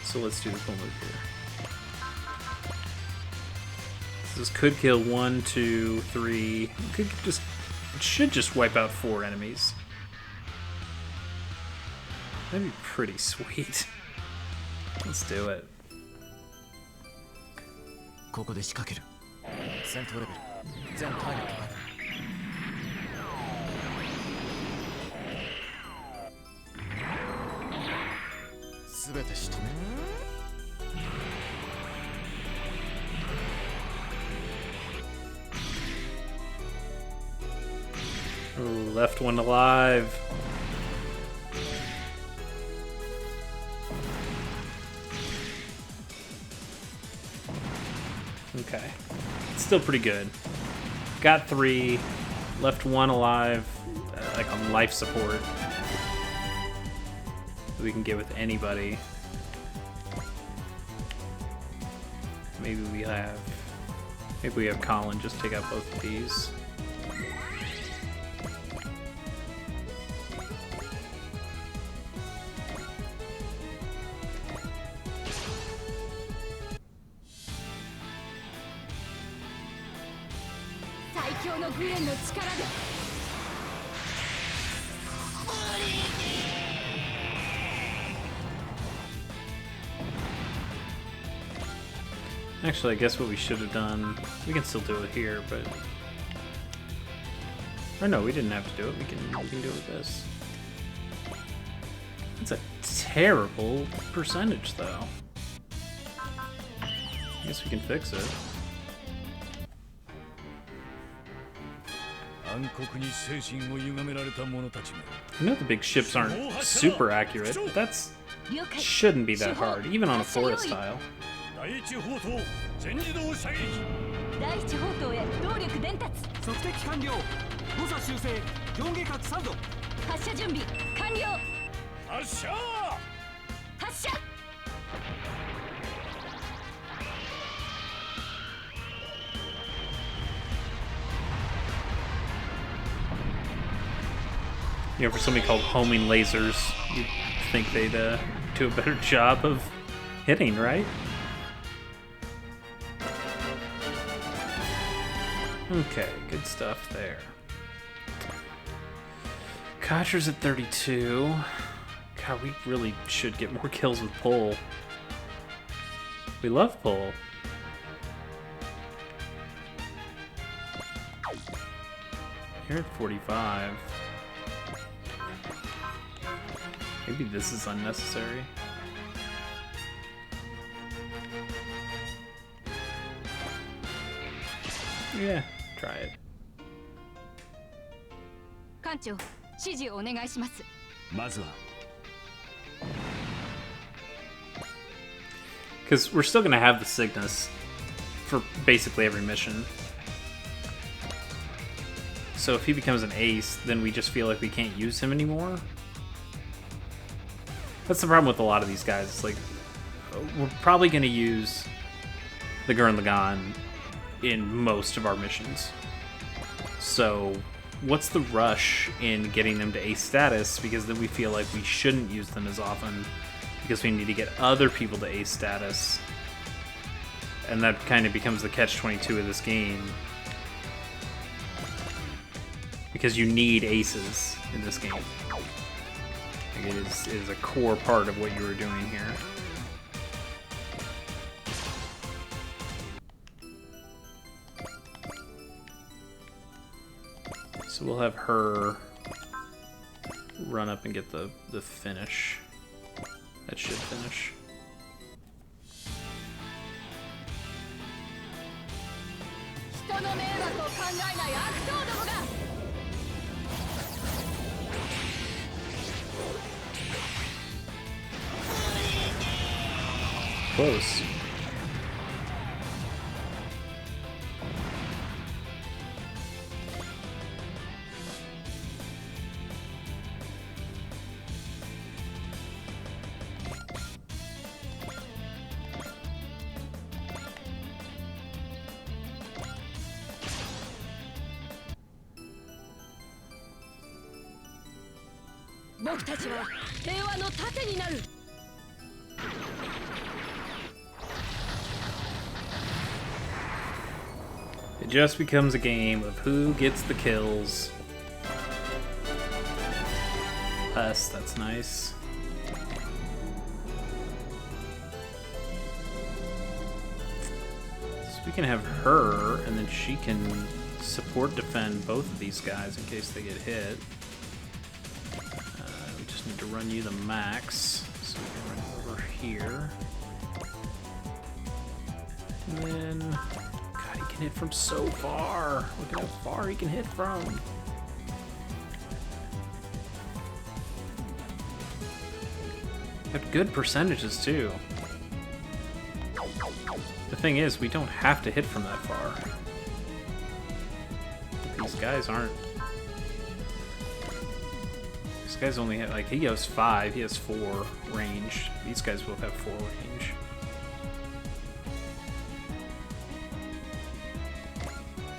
So let's do the cool move here. This could kill 1, 2, 3. It should just wipe out 4 enemies. That'd be pretty sweet. Let's do it. ここで仕掛ける。戦闘レベル全ターゲットまで。全て仕留める。Ooh, left one alive. Okay. Still pretty good. Got 3, left 1 alive, like on life support. We can get with anybody. Maybe we have Colin just take out both of these. Actually, I guess what we should have done, we can still do it here, but... Or no, we didn't have to do it. We can do it with this. It's a terrible percentage, though. I guess we can fix it. I know the big ships aren't super accurate, but that's shouldn't be that hard, even on a forest tile. 第一砲塔全自動射撃第一砲塔へ動力伝達測敵完了誤差修正上下角3度発射準備完了発射発射 You know, for somebody called homing lasers, you'd think they'd do a better job of hitting, right? Okay, good stuff there. Kosher's at 32. God, we really should get more kills with pull. We love pull. You're at 45. Maybe this is unnecessary. Yeah, try it. 艦長、指示をお願いします。まずは Because we're still gonna have the Cygnus for basically every mission. So if he becomes an ace, then we just feel like we can't use him anymore. That's the problem with a lot of these guys. It's like, we're probably gonna use the Gurren Lagann in most of our missions. So what's the rush in getting them to ace status? Because then we feel like we shouldn't use them as often because we need to get other people to ace status. And that kind of becomes the catch-22 of this game. Because you need aces in this game. Like it is a core part of what you were doing here. So we'll have her run up and get the finish. That should finish. Close. It just becomes a game of who gets the kills. Us, that's nice. So we can have her, and then she can support defend both of these guys in case they get hit. We just need to run you the max, so we can run over here. And then, God, he can hit from so far. Look at how far he can hit from. Got good percentages too. The thing is, we don't have to hit from that far. These guys aren't. These guys only have, like, he has 5, he has 4 range. These guys both have 4 range.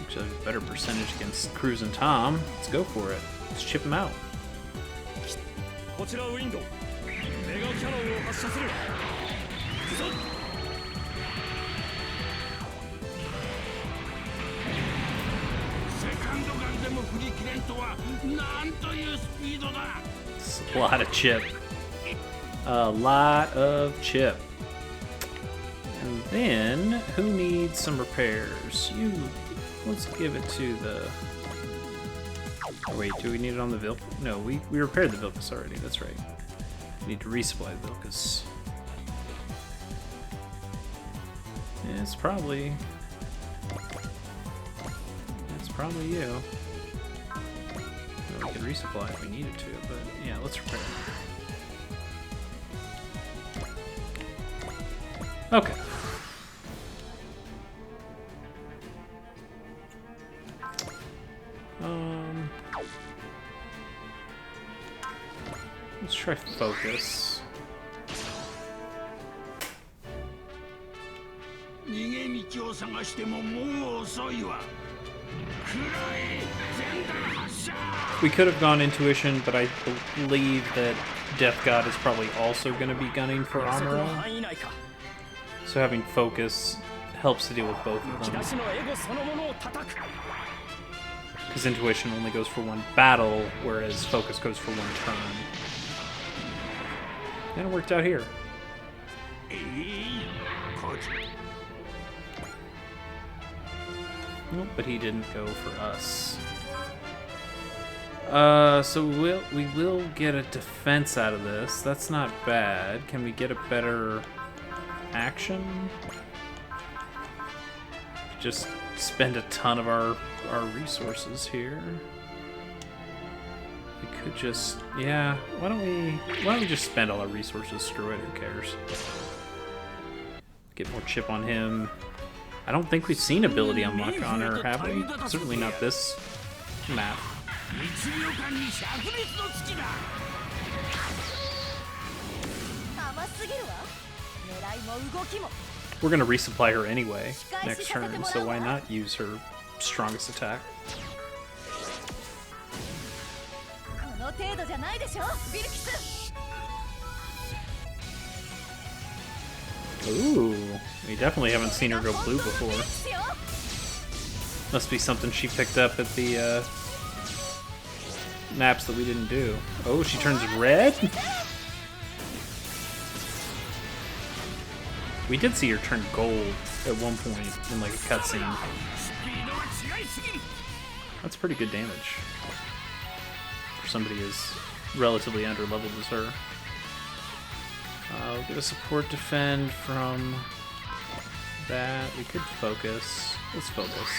Actually, have a better percentage against Cruz and Tom. Let's go for it. Let's chip him out. It's a lot of chip. A lot of chip. And then, who needs some repairs? You. Let's give it to the... Oh, wait, do we need it on the Vilcus? No, we repaired the Vilcus already, that's right. We need to resupply the Vilcus. Yeah, it's probably you. Well, we could resupply if we needed to, but yeah, let's repair it. Okay. Let's try focus. We could have gone intuition, but I believe that Death God is probably also going to be gunning for Amuro. So having focus helps to deal with both of them. Because intuition only goes for 1 battle, whereas focus goes for 1 turn. And it worked out here. Nope, but he didn't go for us. So we will get a defense out of this. That's not bad. Can we get a better action? Just spend a ton of our resources here. We could just, yeah. Why don't we just spend all our resources? Screw it. Who cares? Get more chip on him. I don't think we've seen ability unlock on her, have we? Certainly not this map. We're gonna resupply her anyway next turn, so why not use her strongest attack? Ooh, we definitely haven't seen her go blue before. Must be something she picked up at the maps that we didn't do. Oh, she turns red? We did see her turn gold at one point in like a cutscene. That's pretty good damage for somebody as relatively under-leveled as her. We'll get a support defend from that. We could focus. Let's focus.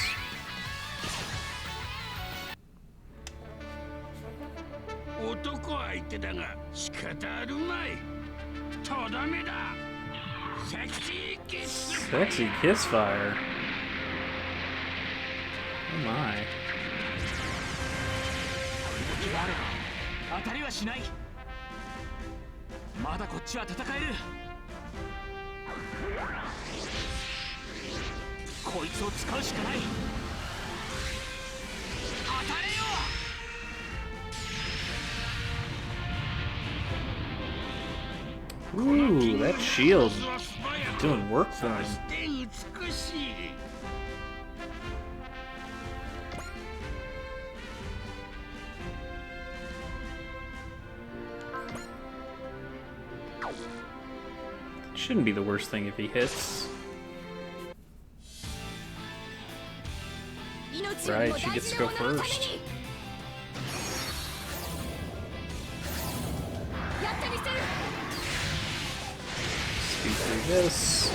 Sexy kiss fire. Oh my. Ooh, that shield doing work for him. Shouldn't be the worst thing if he hits. Right, she gets to go first. Speed through this.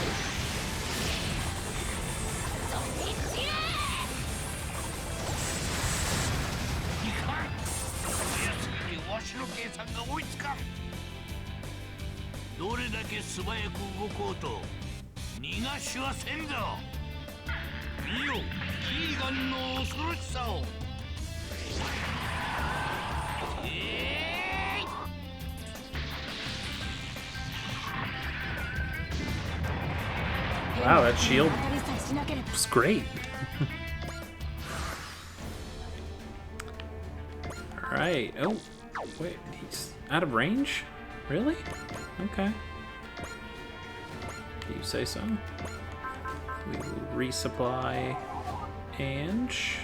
Wow, that shield was great. Alright. Oh, wait, he's out of range? Really? Okay. You say so. We will resupply Ange.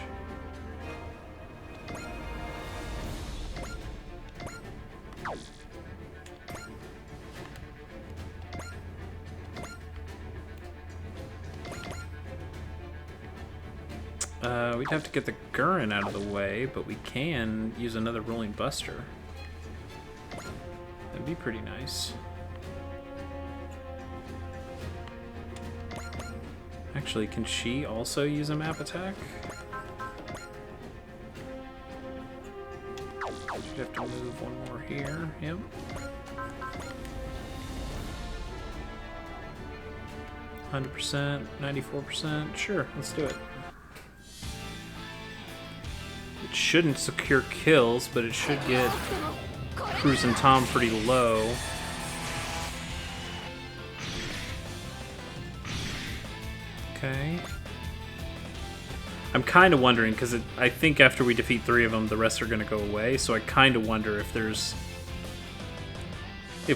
We'd have to get the Gurren out of the way, but we can use another Rolling Buster. That'd be pretty nice. Actually, can she also use a map attack? She'd have to move one more here. Yep. %, 94%. Sure, let's do it. It shouldn't secure kills, but it should get Cruz and Tom pretty low. Okay. I'm kind of wondering, because I think after we defeat 3 of them, the rest are going to go away, so I kind of wonder if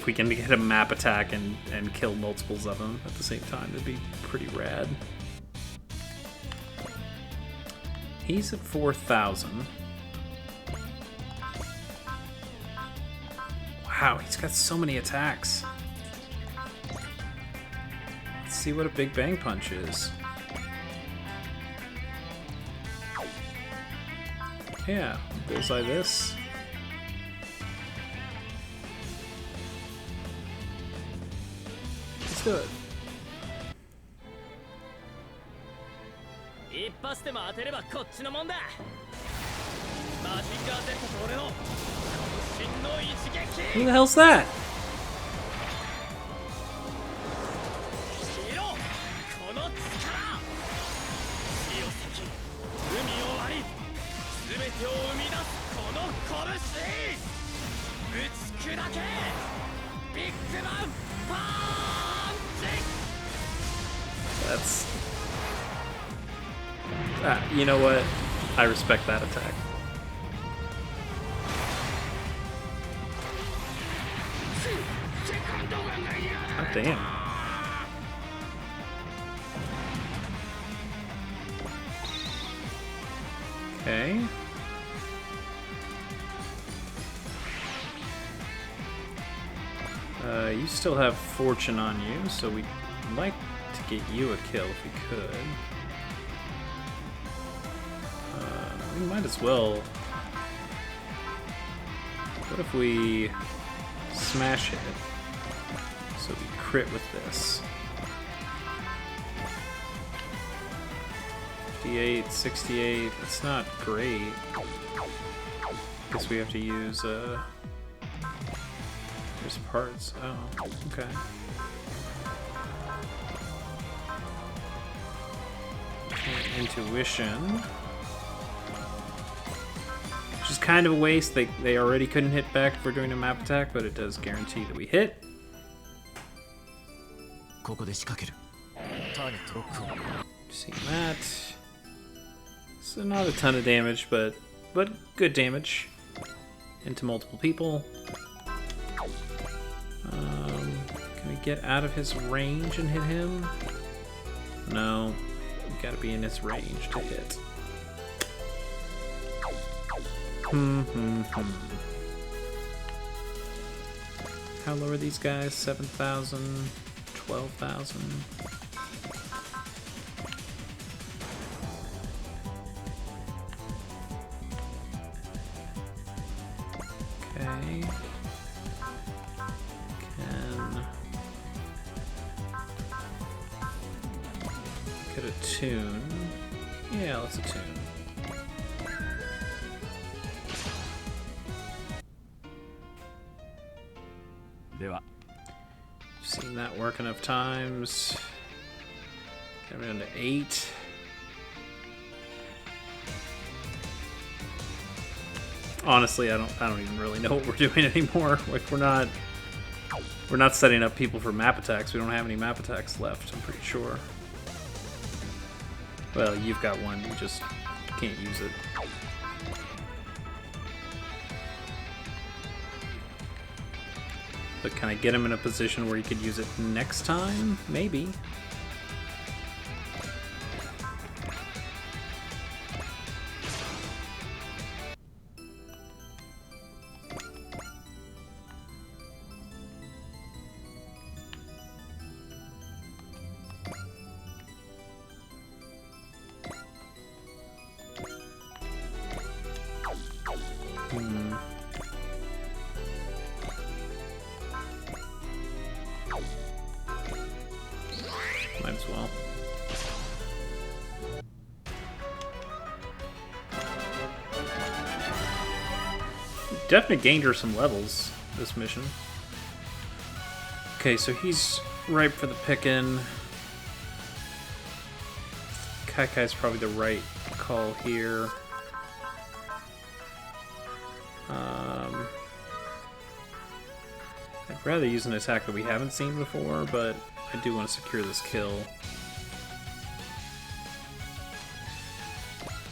we can get a map attack and kill multiples of them at the same time. That'd be pretty rad. He's at 4,000. Wow, he's got so many attacks. Let's see what a Big Bang Punch is. Yeah, bullseye this. Let's do it. Who the hell's that? That's... you know what? I respect that attack. Oh, damn. Okay. You still have fortune on you, so we'd like to get you a kill if we could. We might as well. What if we smash it so we crit with this? 58, 68, it's not great. Guess we have to use, there's parts. Oh, okay. Intuition. Which is kind of a waste. They already couldn't hit back if we're doing a map attack, but it does guarantee that we hit. See that. So not a ton of damage, but good damage into multiple people. Can we get out of his range and hit him? No, we gotta be in his range to hit. How low are these guys? 7,000, 12,000. Okay. Could attune. Yeah, let's attune. Seen that work enough times. Get down to 8. Honestly, I don't even really know what we're doing anymore. Like we're not setting up people for map attacks. We don't have any map attacks left, I'm pretty sure. Well, you've got one, you just can't use it. But can I get him in a position where he could use it next time? Maybe. Might as well. Definitely gained her some levels this mission. Okay, so he's ripe for the pickin'. Kaikai's probably the right call here. I'd rather use an attack that we haven't seen before, but I do want to secure this kill.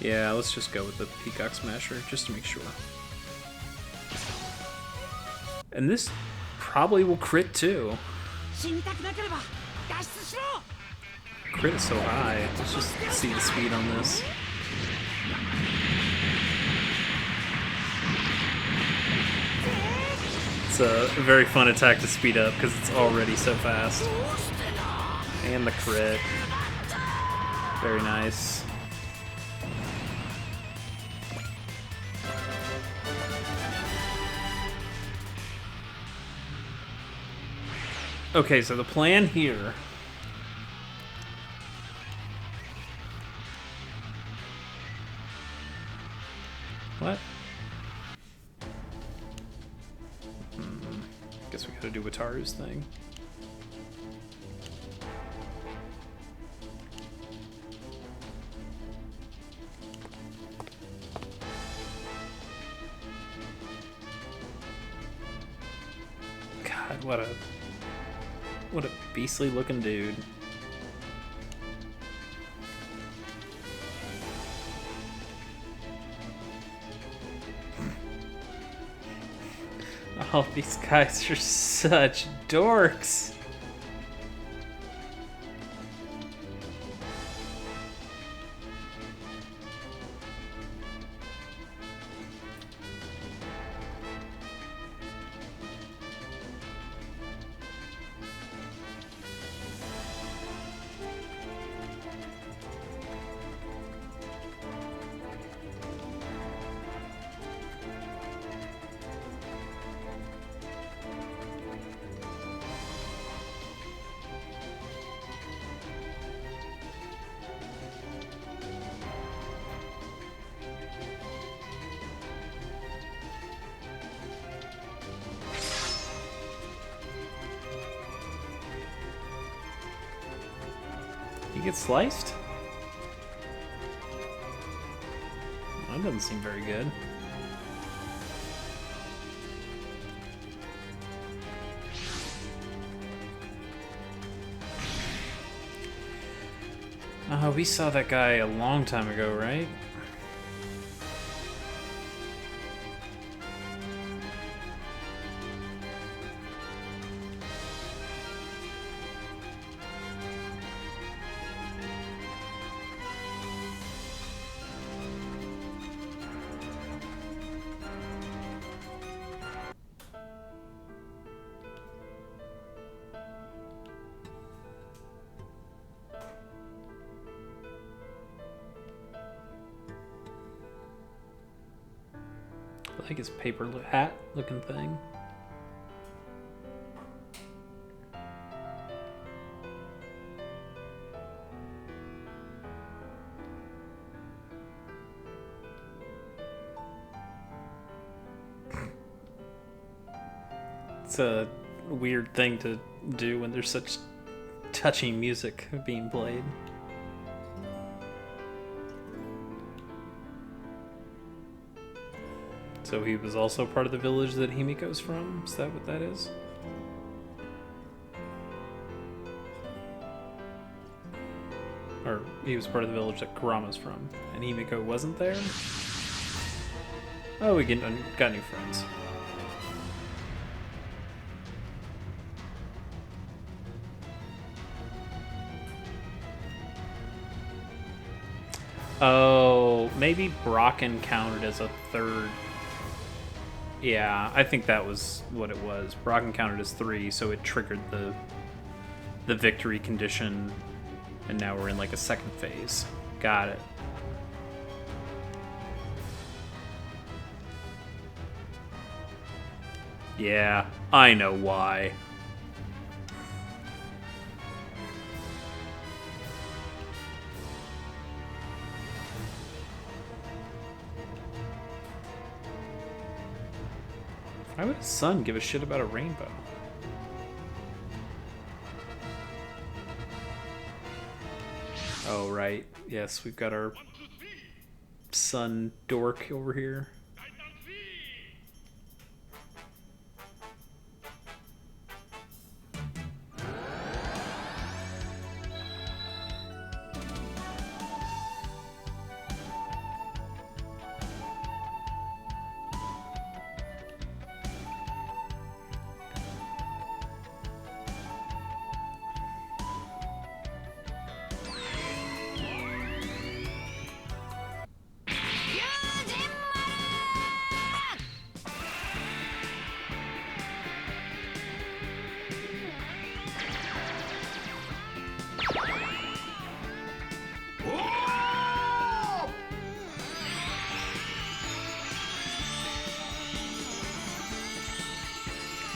Yeah, let's just go with the Peacock Smasher, just to make sure. And this probably will crit too. Crit is so high. Let's just see the speed on this. It's a very fun attack to speed up because it's already so fast. And the crit. Very nice. Okay, so the plan here... What? Guess we gotta do Wataru's thing. God, what a beastly looking dude. Oh, these guys are such dorks. He gets sliced? That doesn't seem very good. We saw that guy a long time ago, right? Like his paper hat looking thing. It's a weird thing to do when there's such touching music being played. So he was also part of the village that Himiko's from? Is that what that is? Or he was part of the village that Kurama's from, and Himiko wasn't there? Oh, we got new friends. Oh, maybe Brocken counted as a third. Yeah, I think that was what it was. Brocken counted as 3, so it triggered the victory condition, and now we're in like a second phase. Got it. Yeah, I know why. Why would his son give a shit about a rainbow? Oh, right. Yes, we've got our son dork over here.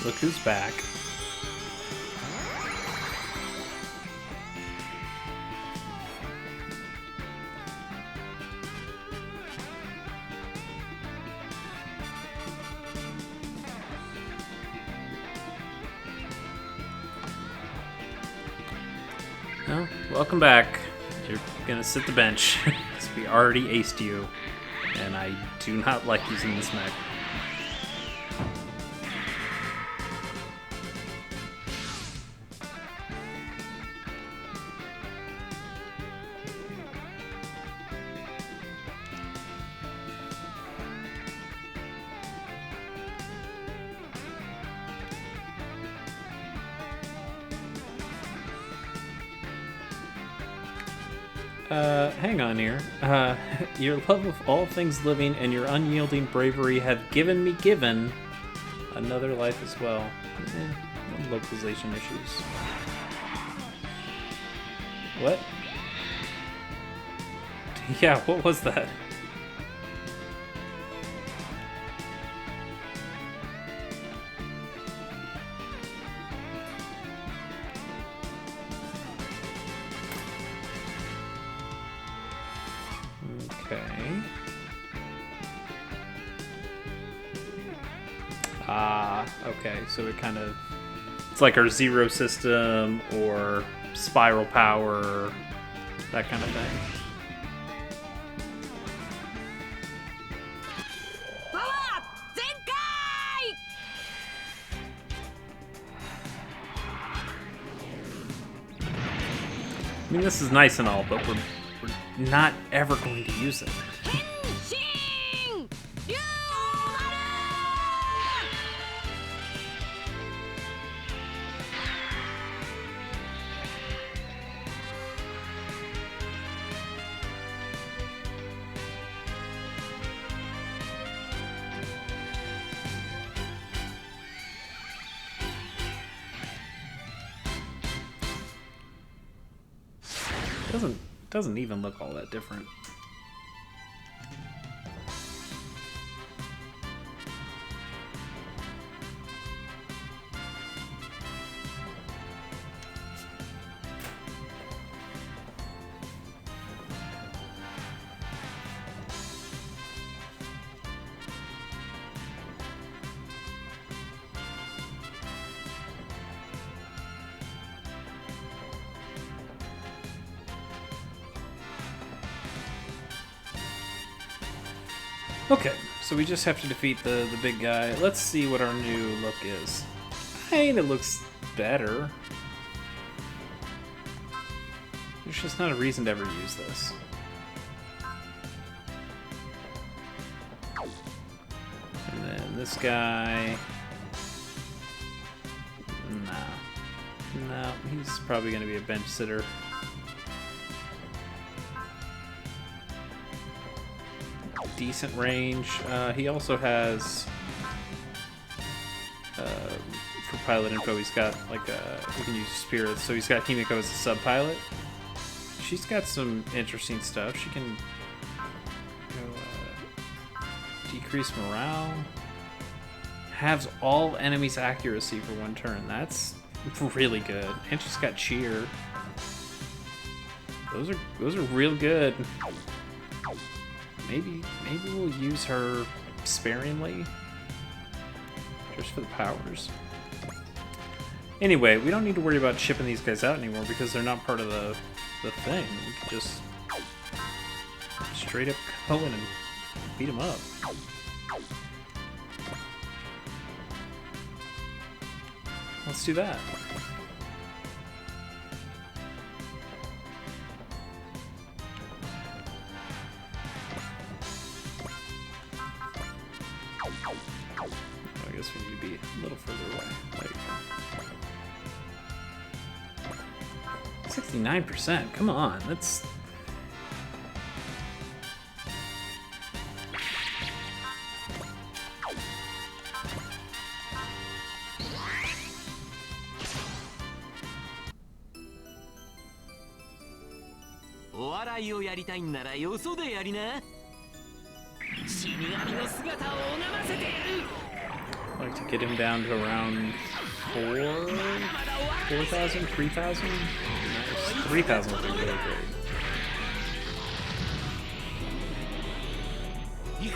Look who's back. Well, welcome back. You're gonna sit the bench, because we already aced you, and I do not like using this mech. hang on here. Your love of all things living and your unyielding bravery have given another life as well. Localization issues. What? Yeah, what was that? Okay. Okay, so it kind of... It's like our zero system or spiral power, that kind of thing. I mean, this is nice and all, but we're not ever going to use it. Doesn't even look all that different. Okay, so we just have to defeat the big guy. Let's see what our new look is. I mean, it looks better. There's just not a reason to ever use this. And then this guy... No, he's probably going to be a bench sitter. Decent range. He also has for pilot info, he's got like we can use spirits, so he's got Himiko as a sub-pilot. She's got some interesting stuff. She can decrease morale, halves all enemies' accuracy for 1 turn. That's really good. And she's got cheer. Those are real good. Maybe we'll use her sparingly, just for the powers. Anyway, we don't need to worry about shipping these guys out anymore because they're not part of the thing. We can just straight up go in and beat them up. Let's do that. I guess we need to be a little further away. There you go. 69%. Come on, that's... I'd like to get him down to around 4,000, 3,000? Nice. 3,000 would be really great.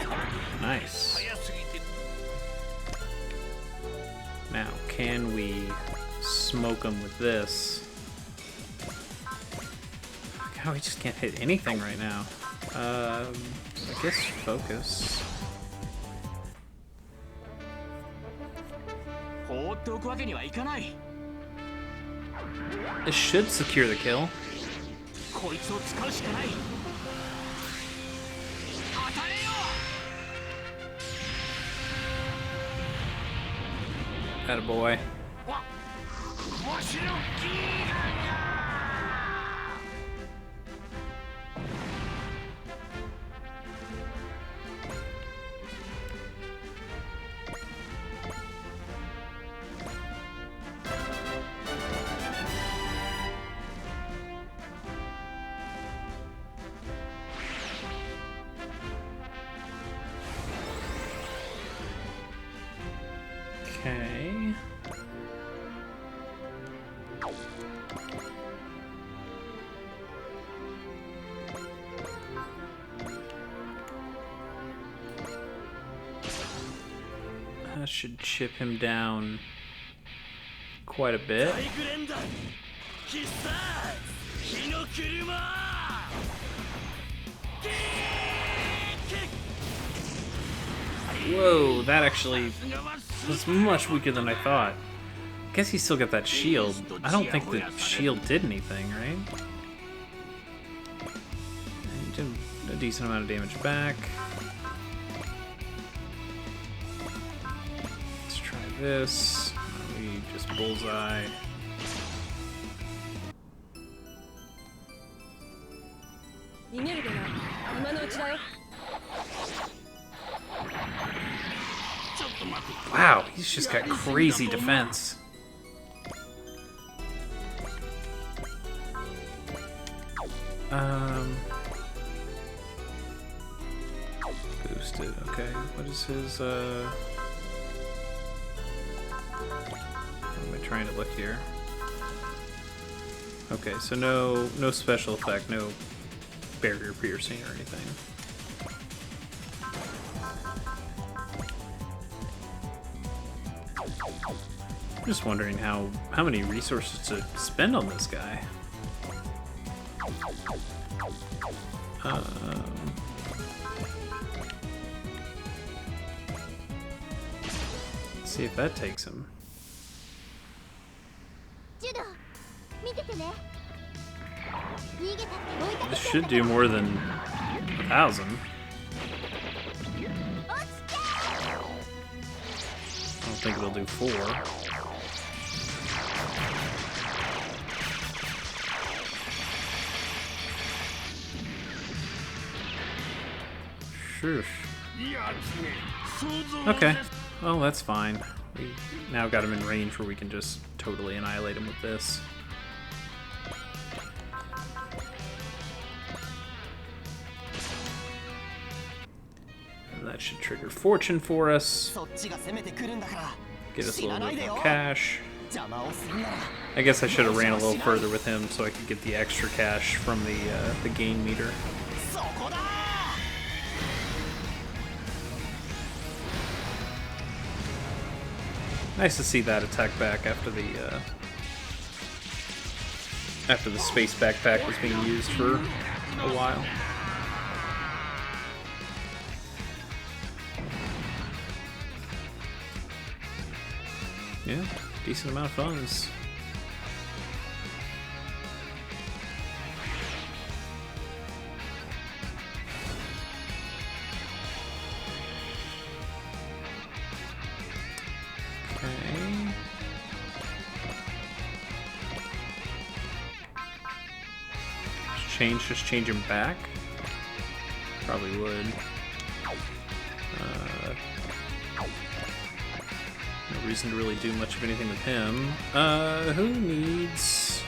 Nice. Now, can we smoke him with this? God, we just can't hit anything right now. I guess focus. This should secure the kill. Attaboy. That should chip him down quite a bit. Whoa, that actually was much weaker than I thought. Guess he still got that shield. I don't think the shield did anything, right? He did a decent amount of damage back. Let's try this. We just bullseye. Wow, he's just got crazy defense. Boosted, okay. What is his, What am I trying to look here? Okay, so no special effect, no barrier piercing or anything. I'm just wondering how many resources to spend on this guy. Let's see if that takes him. This should do more than 1,000. I don't think it'll do 4. Sure. Okay. Well, that's fine. We now got him in range where we can just totally annihilate him with this. And that should trigger fortune for us. Get us a little bit more cash. I guess I should have ran a little further with him so I could get the extra cash from the gain meter. Nice to see that attack back after the space backpack was being used for a while. Yeah, decent amount of funds. Just change him back? Probably would. No reason to really do much of anything with him. Who needs...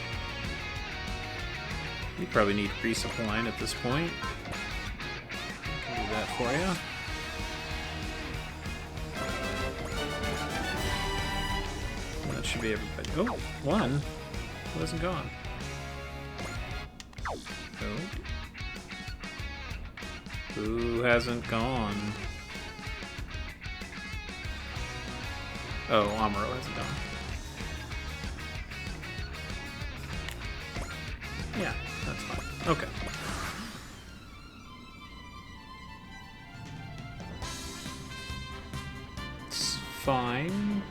You probably need resupplying at this point. I can do that for you. That should be everybody. Oh, one. Wasn't gone. Who hasn't gone? Oh, Amuro hasn't gone. Yeah, that's fine. Okay. It's fine.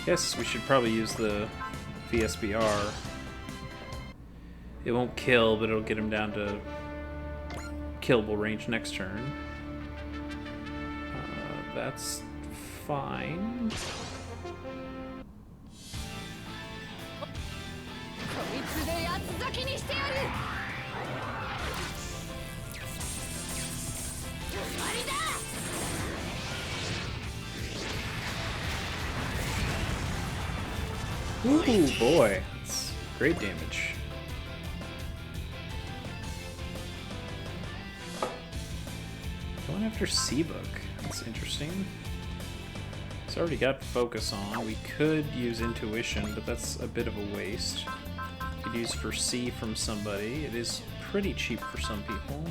Yes, we should probably use the VSBR. It won't kill, but it'll get him down to killable range next turn. That's fine. Ooh, boy. That's great damage. Going after Seabook. That's interesting. It's already got focus on. We could use intuition, but that's a bit of a waste. Could use foresee from somebody. It is pretty cheap for some people.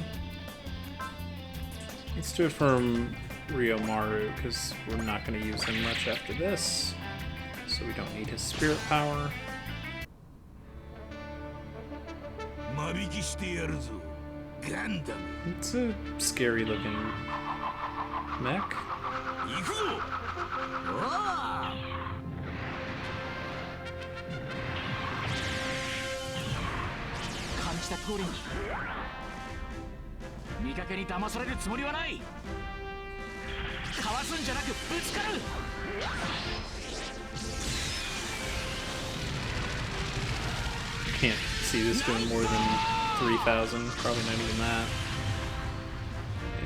Let's do it from Ryomaru, because we're not going to use him much after this. So we don't need his spirit power. It's a scary looking mech. 感じた通りに見かけに騙されるつもりはないかわすんじゃなくぶつかる Can't see this doing more than 3,000, probably not even that.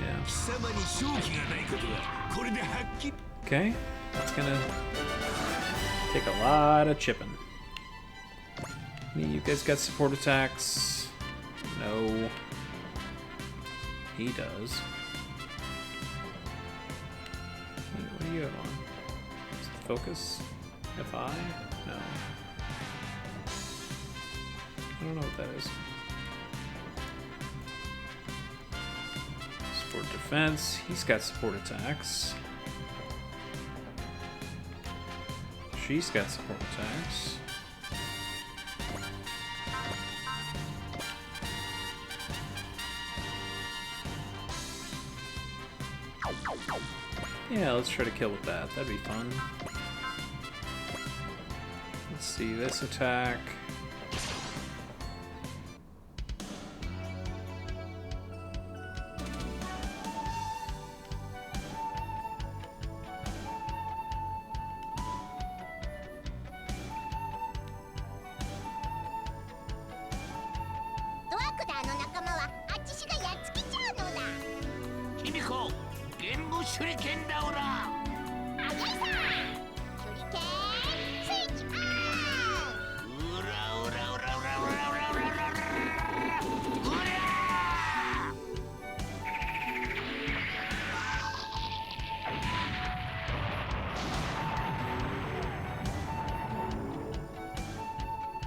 Yeah. Okay, that's gonna take a lot of chipping. You guys got support attacks? No. He does. What do you have on? Is it focus? FI? No. I don't know what that is. Support defense. He's got support attacks. She's got support attacks. Yeah, let's try to kill with that. That'd be fun. Let's see this attack.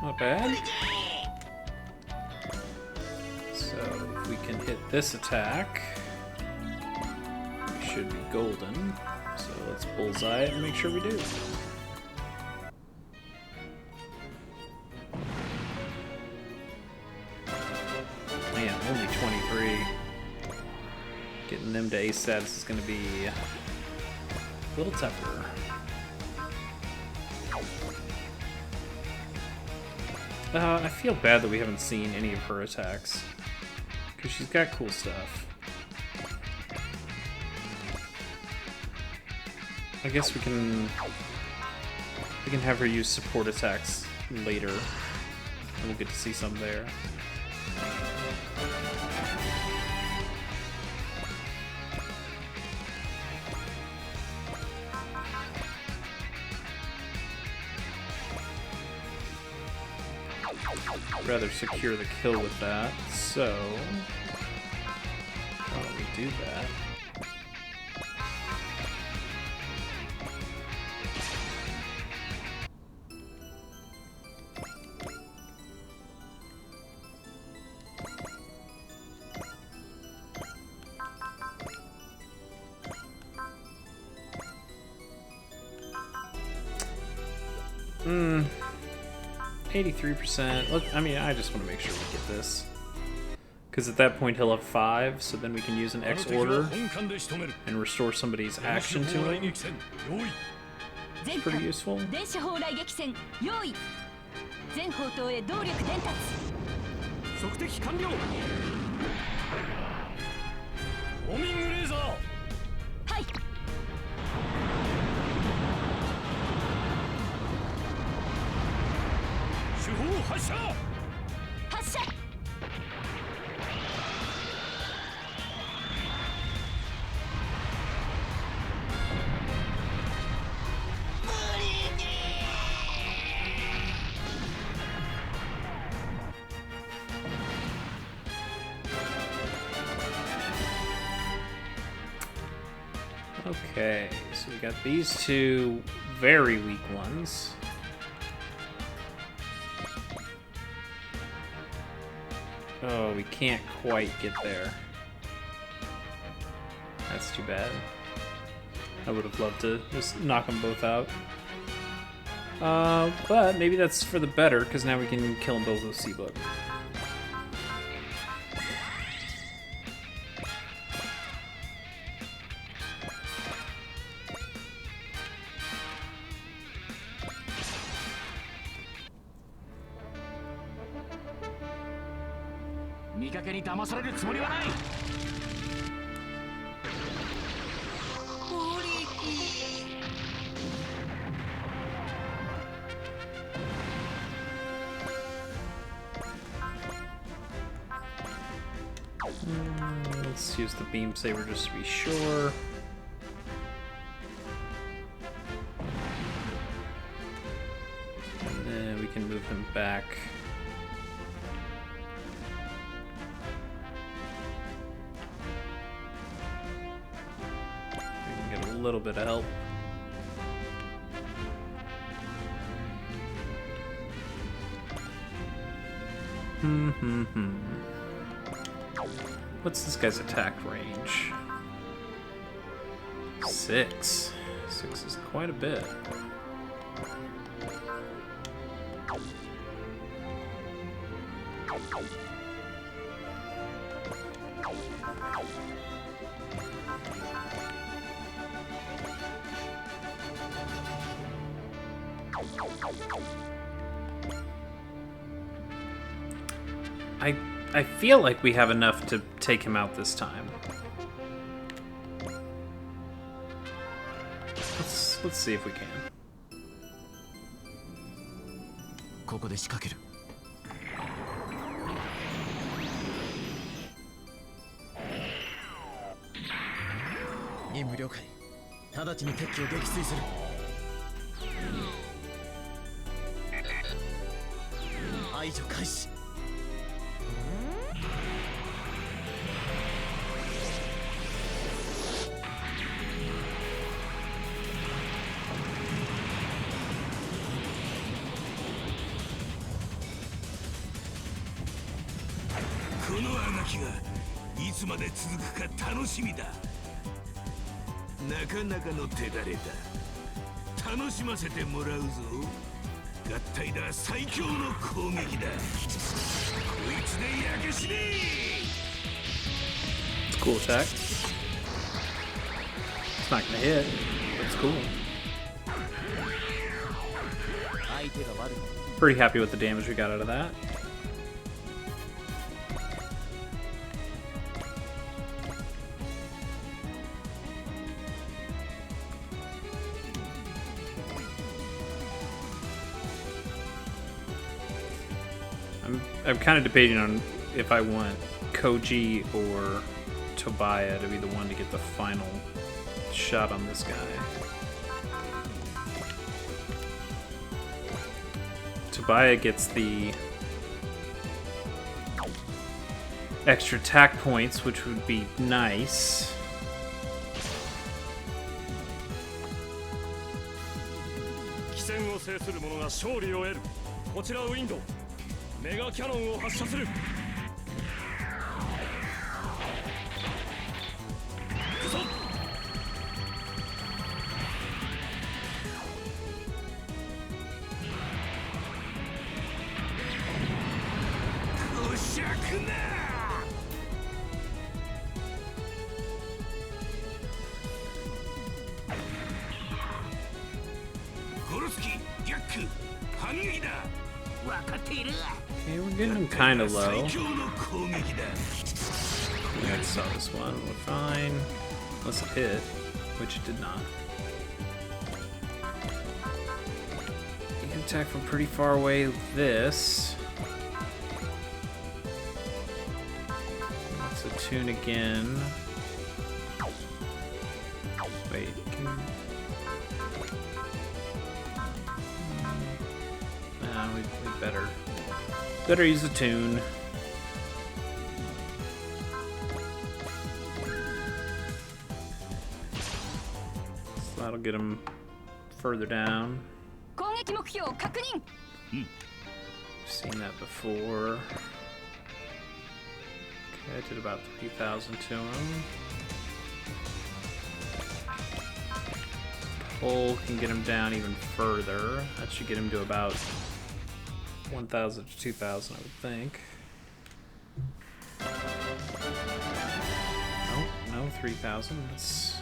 Not bad. So if we can hit this attack, we should be golden. So let's bullseye it and make sure we do. Man, only 23. Getting them to ace status is going to be a little tougher. I feel bad that we haven't seen any of her attacks, because she's got cool stuff. I guess we can have her use support attacks later, and we'll get to see some there. Rather secure the kill with that, so why don't we do that? Hmm. 83%. Look, I mean, I just want to make sure we get this. Because at that point he'll have 5, so then we can use an X order and restore somebody's action to him. It's pretty useful. Okay, so we got these two very weak ones. Oh, we can't quite get there. That's too bad. I would have loved to just knock them both out. But maybe that's for the better, because now we can kill them both with Seabug. Let's use the beam saber just to be sure. And then we can move him back. We can get a little bit of help. What's this guy's attack range? 6. 6 is quite a bit. I feel like we have enough to take him out this time. Let's see if we can. ここで仕掛ける。任務了解。直ちに敵機を撃墜する。排除開始。このあがきがいつまで続くか楽しみだ。なかなかの手だれだ。楽しませてもらうぞ。合体だ、最強の攻撃だ。こいつで焼け死ね。 It's a cool attack. It's not gonna hit, but it's cool. Pretty happy with the damage we got out of that. I'm kind of debating on if I want Koji or Tobiah to be the one to get the final shot on this guy. Tobiah gets the extra attack points, which would be nice. 機戦を制する者が勝利を得る。こちらウィンドウ。メガキャノンを発射する。Okay, we're getting him kind of low. I saw this one. We're fine. Unless it hit, which it did not. You can attack from pretty far away with this. Let's attune again. Wait, can... Nah, we better use the tune. get him further down. 攻撃目標確認 Seen that before. Okay, I did about 3,000 to him. Pull can get him down even further. That should get him to about 1,000 to 2,000, I would think. No, 3,000. That's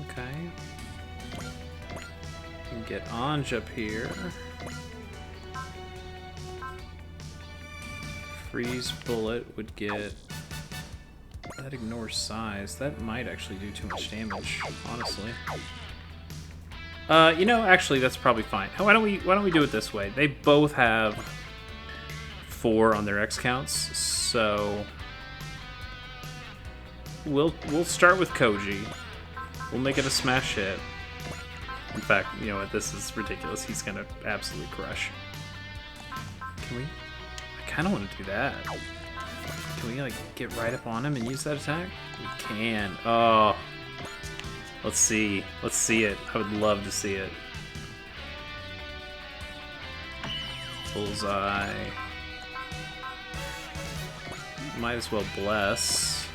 okay. Can get Anj up here. Freeze bullet would get. That ignores size. That might actually do too much damage, honestly. You know, actually, that's probably fine. Why don't we do it this way? They both have 4 on their X counts, so we'll start with Koji. We'll make it a smash hit. In fact, you know what? This is ridiculous. He's gonna absolutely crush. Can we? I kind of want to do that. Can we like get right up on him and use that attack? We can. Oh. Let's see. Let's see it. I would love to see it. Bullseye. Might as well bless.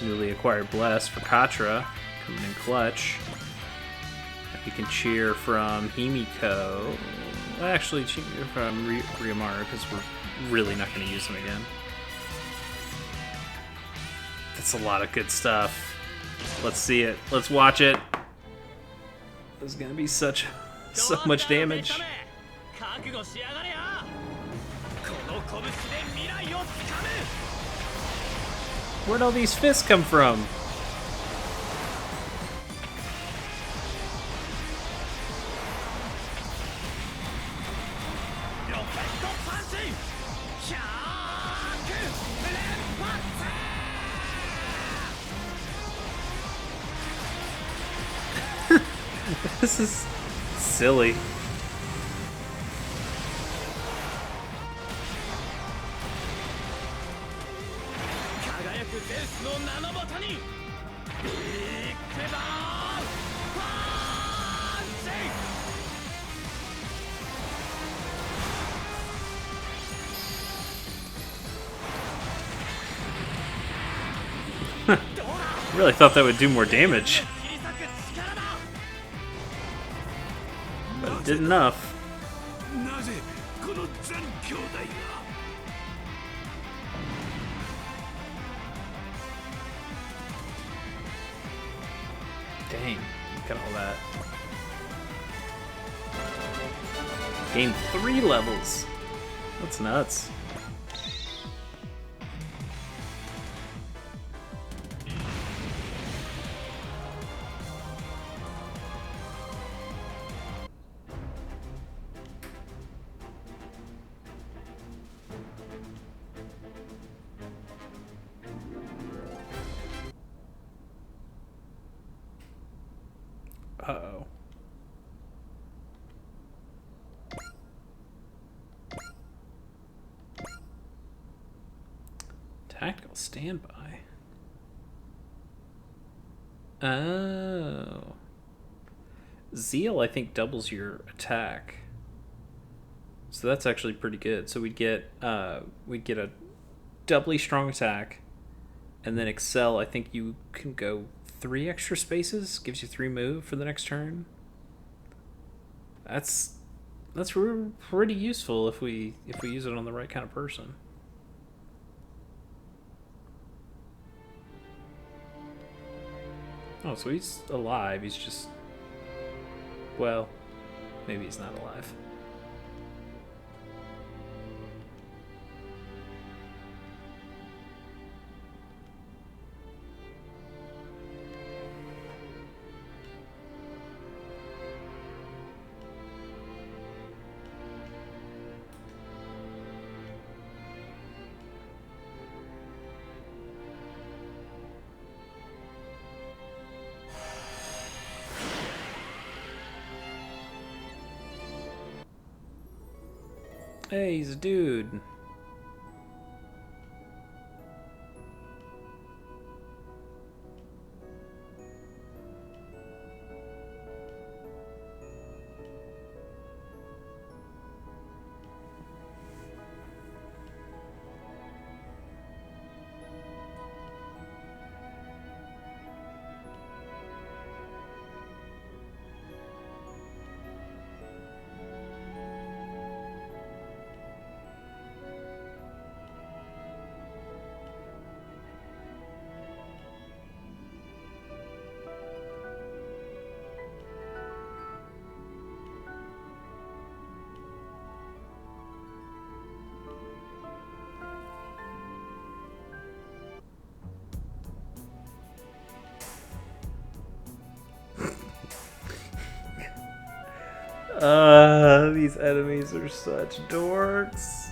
Newly acquired bless for Katra. Coming in clutch. We can cheer from Himiko. Well, actually, cheer from Ryumaru because we're really not going to use him again. That's a lot of good stuff. Let's see it. Let's watch it. There's gonna be so much damage. Where'd all these fists come from? This is silly. Really thought that would do more damage. But it did enough. Dang, look at all that. Gained 3 levels. That's nuts. Uh-oh. Tactical standby. Oh. Zeal, I think, doubles your attack. So that's actually pretty good. So we'd get a doubly strong attack, and then Excel, I think you can go 3 extra spaces, gives you 3 move for the next turn. That's pretty useful if we use it on the right kind of person. Oh, so he's alive. He's just, well, maybe he's not alive. Hey, he's a dude. These enemies are such dorks.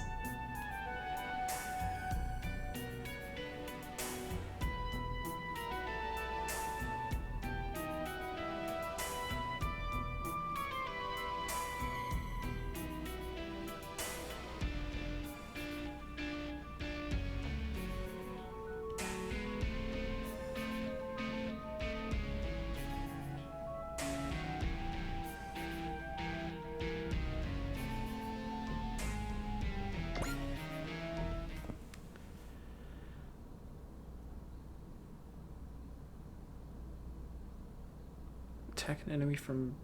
Attack an enemy from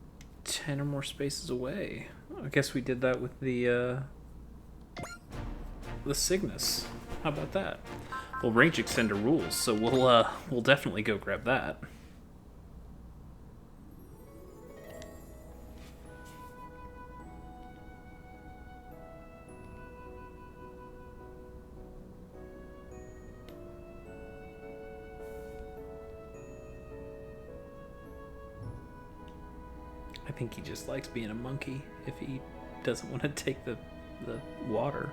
10 or more spaces away. I guess we did that with the Cygnus. How about that? Well, range extender rules, so we'll definitely go grab that. I think he just likes being a monkey if he doesn't want to take the water.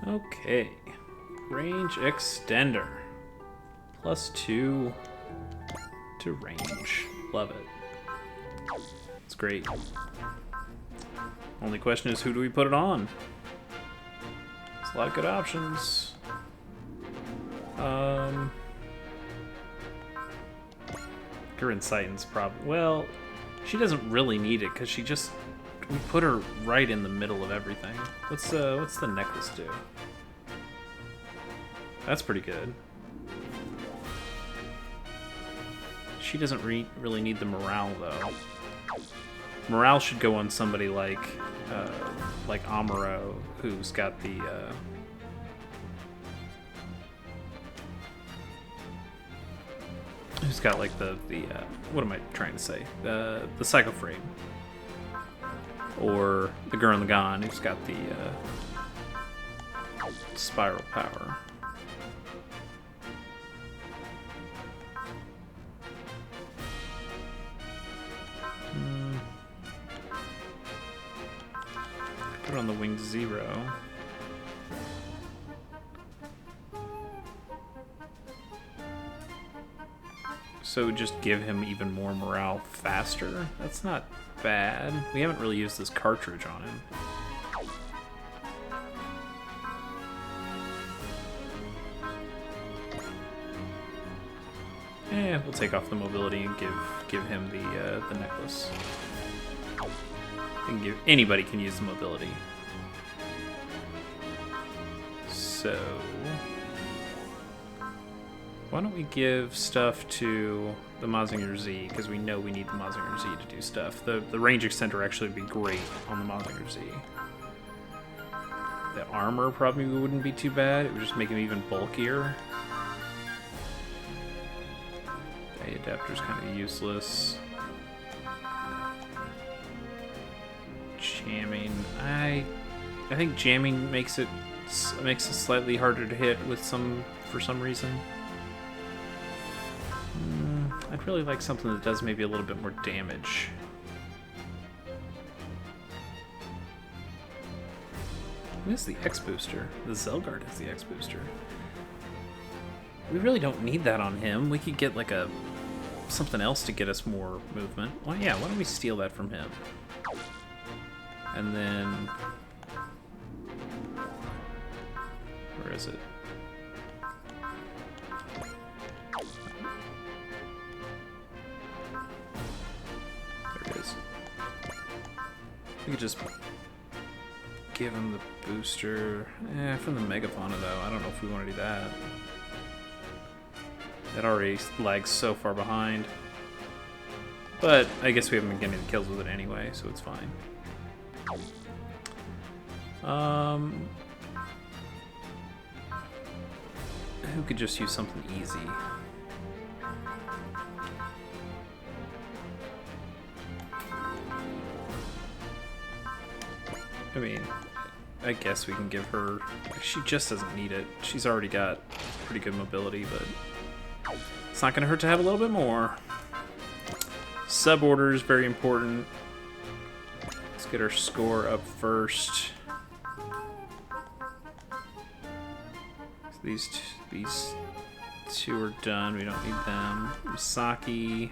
Okay, range extender. +2 to range. Love it. It's great. Only question is, who do we put it on? There's a lot of good options. Gurren Titan's probably, well, she doesn't really need it because we put her right in the middle of everything. What's the necklace do? That's pretty good. She doesn't really need the morale though. Morale should go on somebody like Amuro, who's got the like the what am I trying to say? The Psycho Frame. Or the Gurren Lagann, who's got the spiral power. Put it on the Winged Zero. So just give him even more morale faster? That's not bad. We haven't really used this cartridge on him. We'll take off the mobility and give him the necklace. Anybody can use the mobility. So why don't we give stuff to the Mazinger Z, because we know we need the Mazinger Z to do stuff. The range extender actually would be great on the Mazinger Z. The armor probably wouldn't be too bad. It would just make him even bulkier. The adapter's kind of useless. Jamming. I think jamming makes it slightly harder to hit for some reason. I'd really like something that does maybe a little bit more damage. Who is the X booster? The Zelgard is the X booster. We really don't need that on him. We could get like something else to get us more movement. Well, yeah, why don't we steal that from him? And then where is it? We could just give him the booster. From the Megafauna though, I don't know if we want to do that. That already lags so far behind. But I guess we haven't been getting the kills with it anyway, so it's fine. Who could just use something easy? I mean, I guess we can give her... She just doesn't need it. She's already got pretty good mobility, but it's not going to hurt to have a little bit more. Sub-order is very important. Let's get our score up first. So these two are done. We don't need them. Misaki...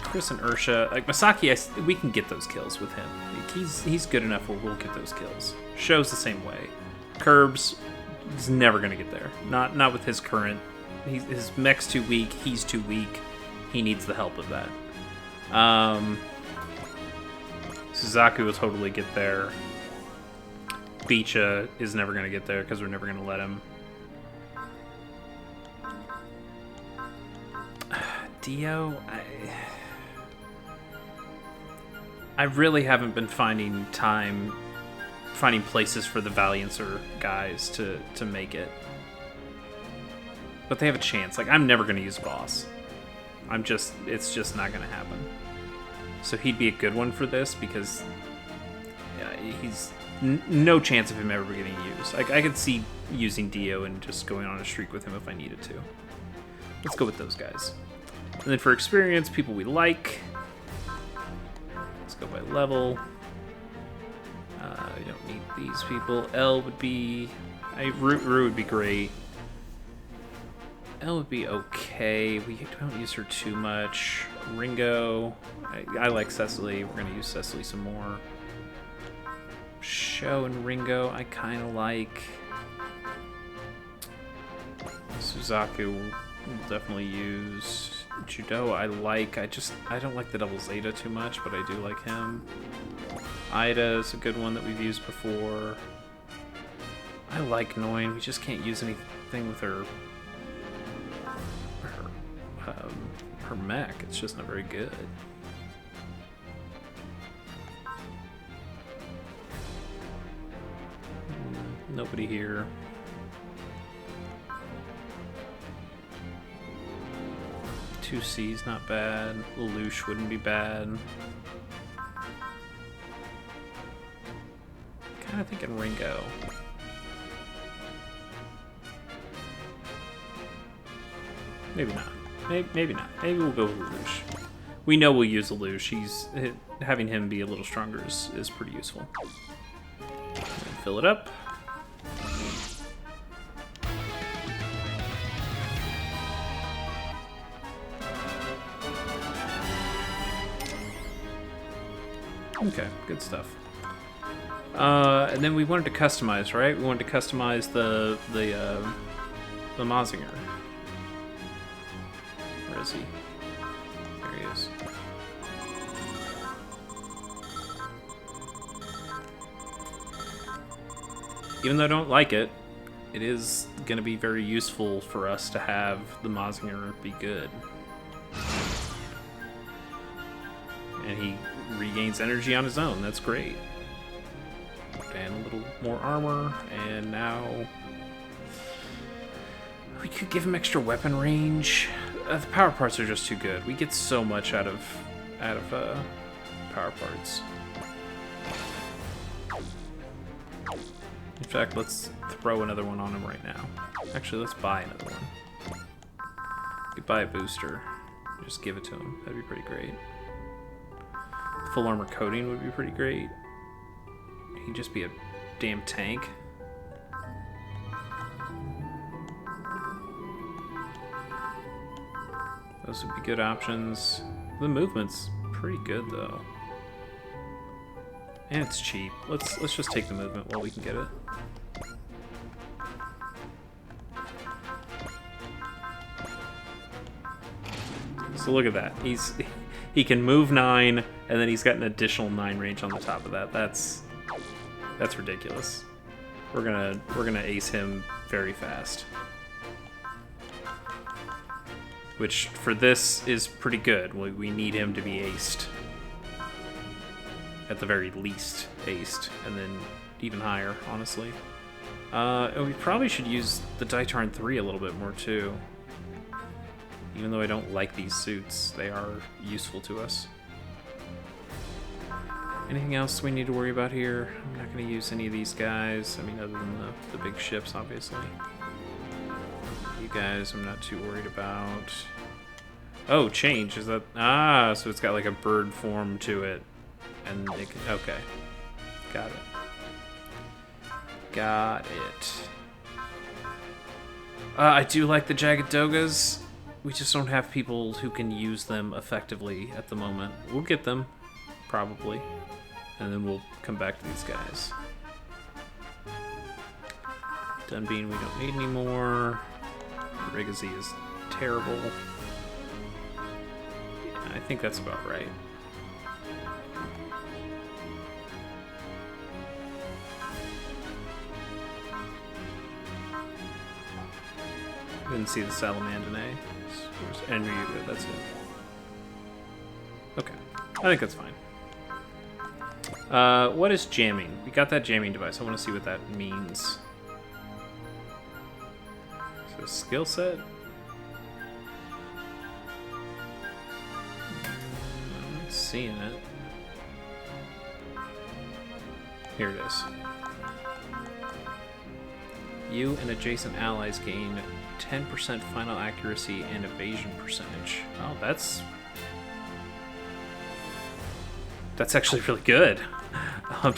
Chris and Ursha, like Misaki, we can get those kills with him. Like, he's good enough where we'll get those kills. Sho's the same way. Curbs, he's never gonna get there. Not with his current. His mech's too weak. He's too weak. He needs the help of that. Suzaku will totally get there. Bicha is never gonna get there because we're never gonna let him. Dio, I really haven't been finding places for the Valiancer guys to make it. But they have a chance. Like, I'm never going to use boss. It's just not going to happen. So he'd be a good one for this because he's no chance of him ever getting used. I could see using Dio and just going on a streak with him if I needed to. Let's go with those guys. And then for experience, people we like. Let's go by level. We don't need these people. L would be... Ru would be great. L would be okay. We don't use her too much. Ringo. I like Cecily. We're going to use Cecily some more. Sho and Ringo I kind of like. Suzaku we'll definitely use. Judo I like. I don't like the double Zeta too much, but I do like him. Ida is a good one that we've used before. I like Noin. We just can't use anything with her mech. It's just not very good. Nobody here. Two C's not bad. Lelouch wouldn't be bad. Kind of thinking Ringo. Maybe not. Maybe not. Maybe we'll go with Lelouch. We know we'll use Lelouch. Having him be a little stronger is pretty useful. Fill it up. Okay, good stuff. And then we wanted to customize, right? We wanted to customize the Mazinger. Where is he? There he is. Even though I don't like it, it is going to be very useful for us to have the Mazinger be good. And he regains energy on his own. That's great. And a little more armor, and now we could give him extra weapon range. The power parts are just too good. We get so much out of power parts. In fact, let's throw another one on him right now. Actually, let's buy another one. We could buy a booster. Just give it to him. That'd be pretty great. Full armor coating would be pretty great. He'd just be a damn tank. Those would be good options. The movement's pretty good though. And it's cheap. Let's just take the movement while we can get it. So look at that. He can move 9, and then he's got an additional 9 range on the top of that. That's ridiculous. We're gonna ace him very fast. which for this is pretty good. We need him to be aced. At the very least, aced, and then even higher, honestly. And we probably should use the Daitarn 3 a little bit more, too. Even though I don't like these suits, they are useful to us. Anything else we need to worry about here? I'm not going to use any of these guys. I mean, other than the big ships, obviously. You guys, I'm not too worried about. Oh, change. Is that... Ah, so it's got like a bird form to it. And it can... Okay. Got it. Got it. I do like the Jagged Dogas. We just don't have people who can use them effectively at the moment. We'll get them, probably. And then we'll come back to these guys. Dunbean we don't need anymore. Rigazi is terrible. Yeah, I think that's about right. Didn't see the Salamandine. And Ryuga, that's it. Okay, I think that's fine. What is jamming? We got that jamming device. I want to see what that means. So skill set? I'm not seeing it. Here it is. You and adjacent allies gain 10% final accuracy and evasion percentage. Oh, that's actually really good. I'm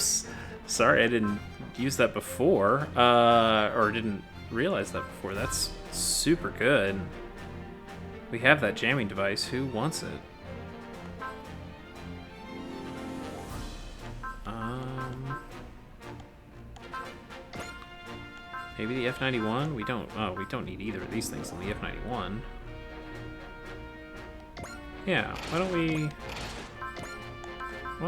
sorry I didn't use that before, or didn't realize that before. That's super good. We have that jamming device. Who wants it? Maybe the F91? We don't need either of these things on the F91. Yeah, why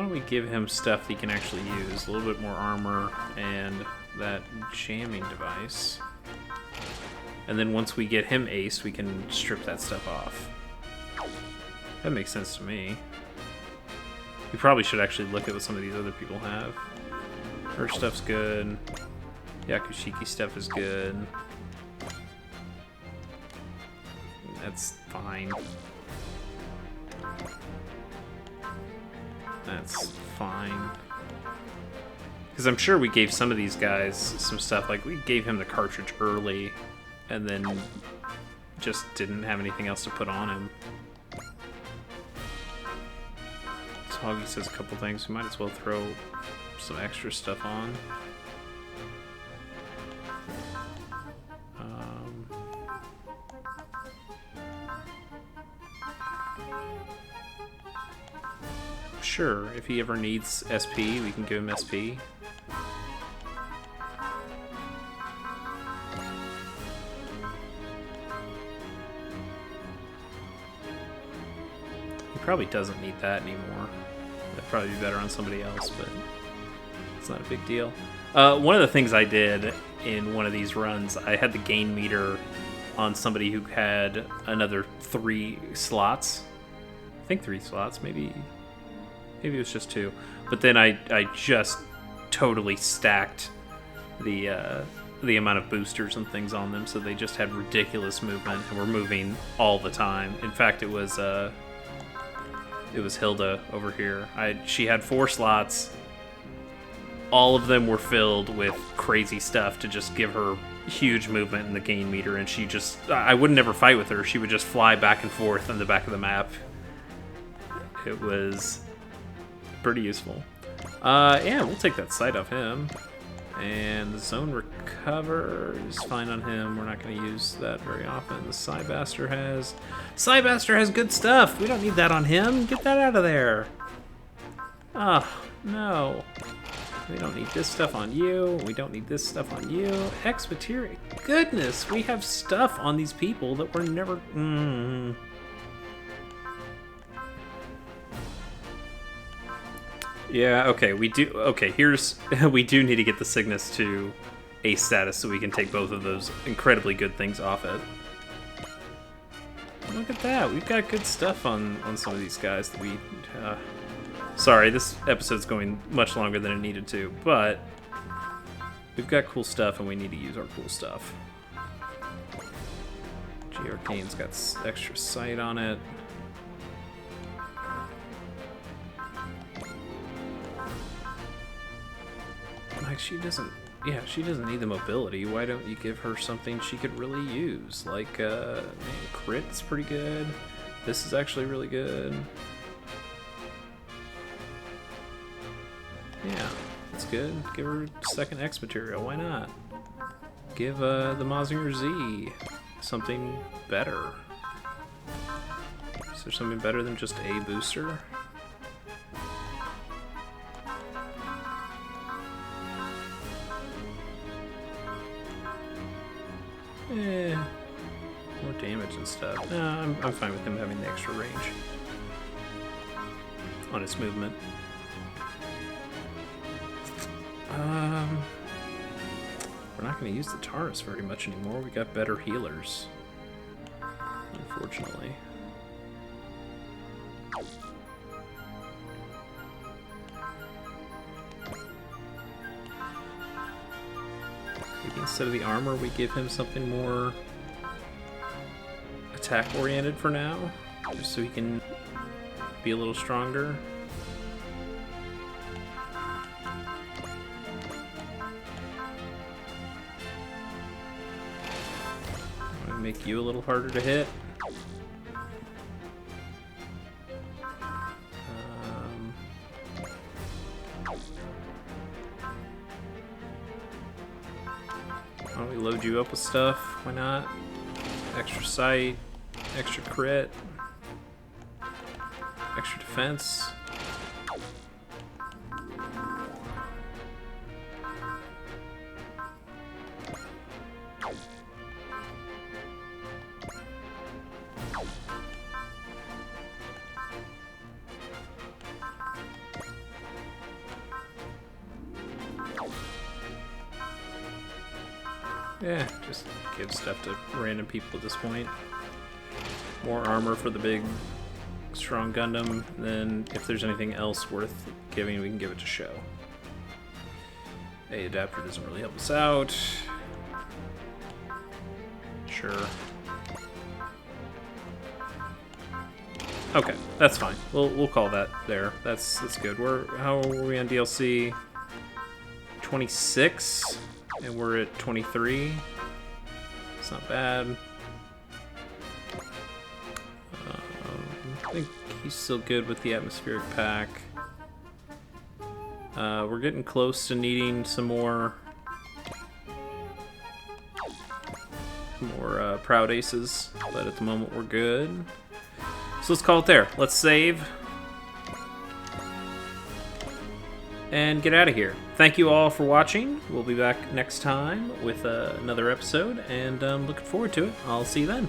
don't we give him stuff he can actually use? A little bit more armor and that jamming device. And then once we get him ace, we can strip that stuff off. That makes sense to me. We probably should actually look at what some of these other people have. Her stuff's good. Yakushiki stuff is good. That's fine. That's fine. Because I'm sure we gave some of these guys some stuff. Like, we gave him the cartridge early, and then just didn't have anything else to put on him. Hoggy says a couple things. We might as well throw some extra stuff on. Sure, if he ever needs SP, we can give him SP. He probably doesn't need that anymore. That'd probably be better on somebody else, but it's not a big deal. One of the things I did in one of these runs, I had the gain meter on somebody who had another 3 slots. I think 3 slots, maybe it was just 2. But then I just totally stacked the amount of boosters and things on them, so they just had ridiculous movement and were moving all the time. In fact, it was Hilda over here. She had 4 slots. All of them were filled with crazy stuff to just give her huge movement in the gain meter, and she just... I would never fight with her. She would just fly back and forth on the back of the map. It was pretty useful. Yeah, we'll take that sight off him. And the zone recover is fine on him. We're not going to use that very often. The Cybaster has good stuff. We don't need that on him. Get that out of there. Oh, no. We don't need this stuff on you. We don't need this stuff on you. X materia. Goodness, we have stuff on these people that we're never... Yeah, okay, we do... Okay, here's... we do need to get the Cygnus to ace status so we can take both of those incredibly good things off it. Look at that. We've got good stuff on some of these guys that we... sorry, this episode's going much longer than it needed to, but we've got cool stuff and we need to use our cool stuff. G-Arcane's got extra sight on it. Like, she doesn't... Yeah, she doesn't need the mobility. Why don't you give her something she could really use? Like, man, crit's pretty good. This is actually really good. Yeah, that's good. Give her second X material. Why not? Give the Mazinger Z something better. Is there something better than just a booster? More damage and stuff. No, I'm fine with him having the extra range on his movement. We're not going to use the Taurus very much anymore. We got better healers, unfortunately. Maybe instead of the armor, we give him something more attack-oriented for now, just so he can be a little stronger. I'm gonna make you a little harder to hit. Why don't we load you up with stuff? Why not? Extra sight, extra crit, extra defense. Yeah, just give stuff to random people at this point. More armor for the big, strong Gundam. Then, if there's anything else worth giving, we can give it to Show. A adapter doesn't really help us out. Sure. Okay, that's fine. We'll call that there. That's good. How are we on DLC? 26? And we're at 23. It's not bad. I think he's still good with the atmospheric pack. We're getting close to needing some more Proud Aces, but at the moment we're good. So let's call it there. Let's save and get out of here. Thank you all for watching. We'll be back next time with another episode, and I'm looking forward to it. I'll see you then.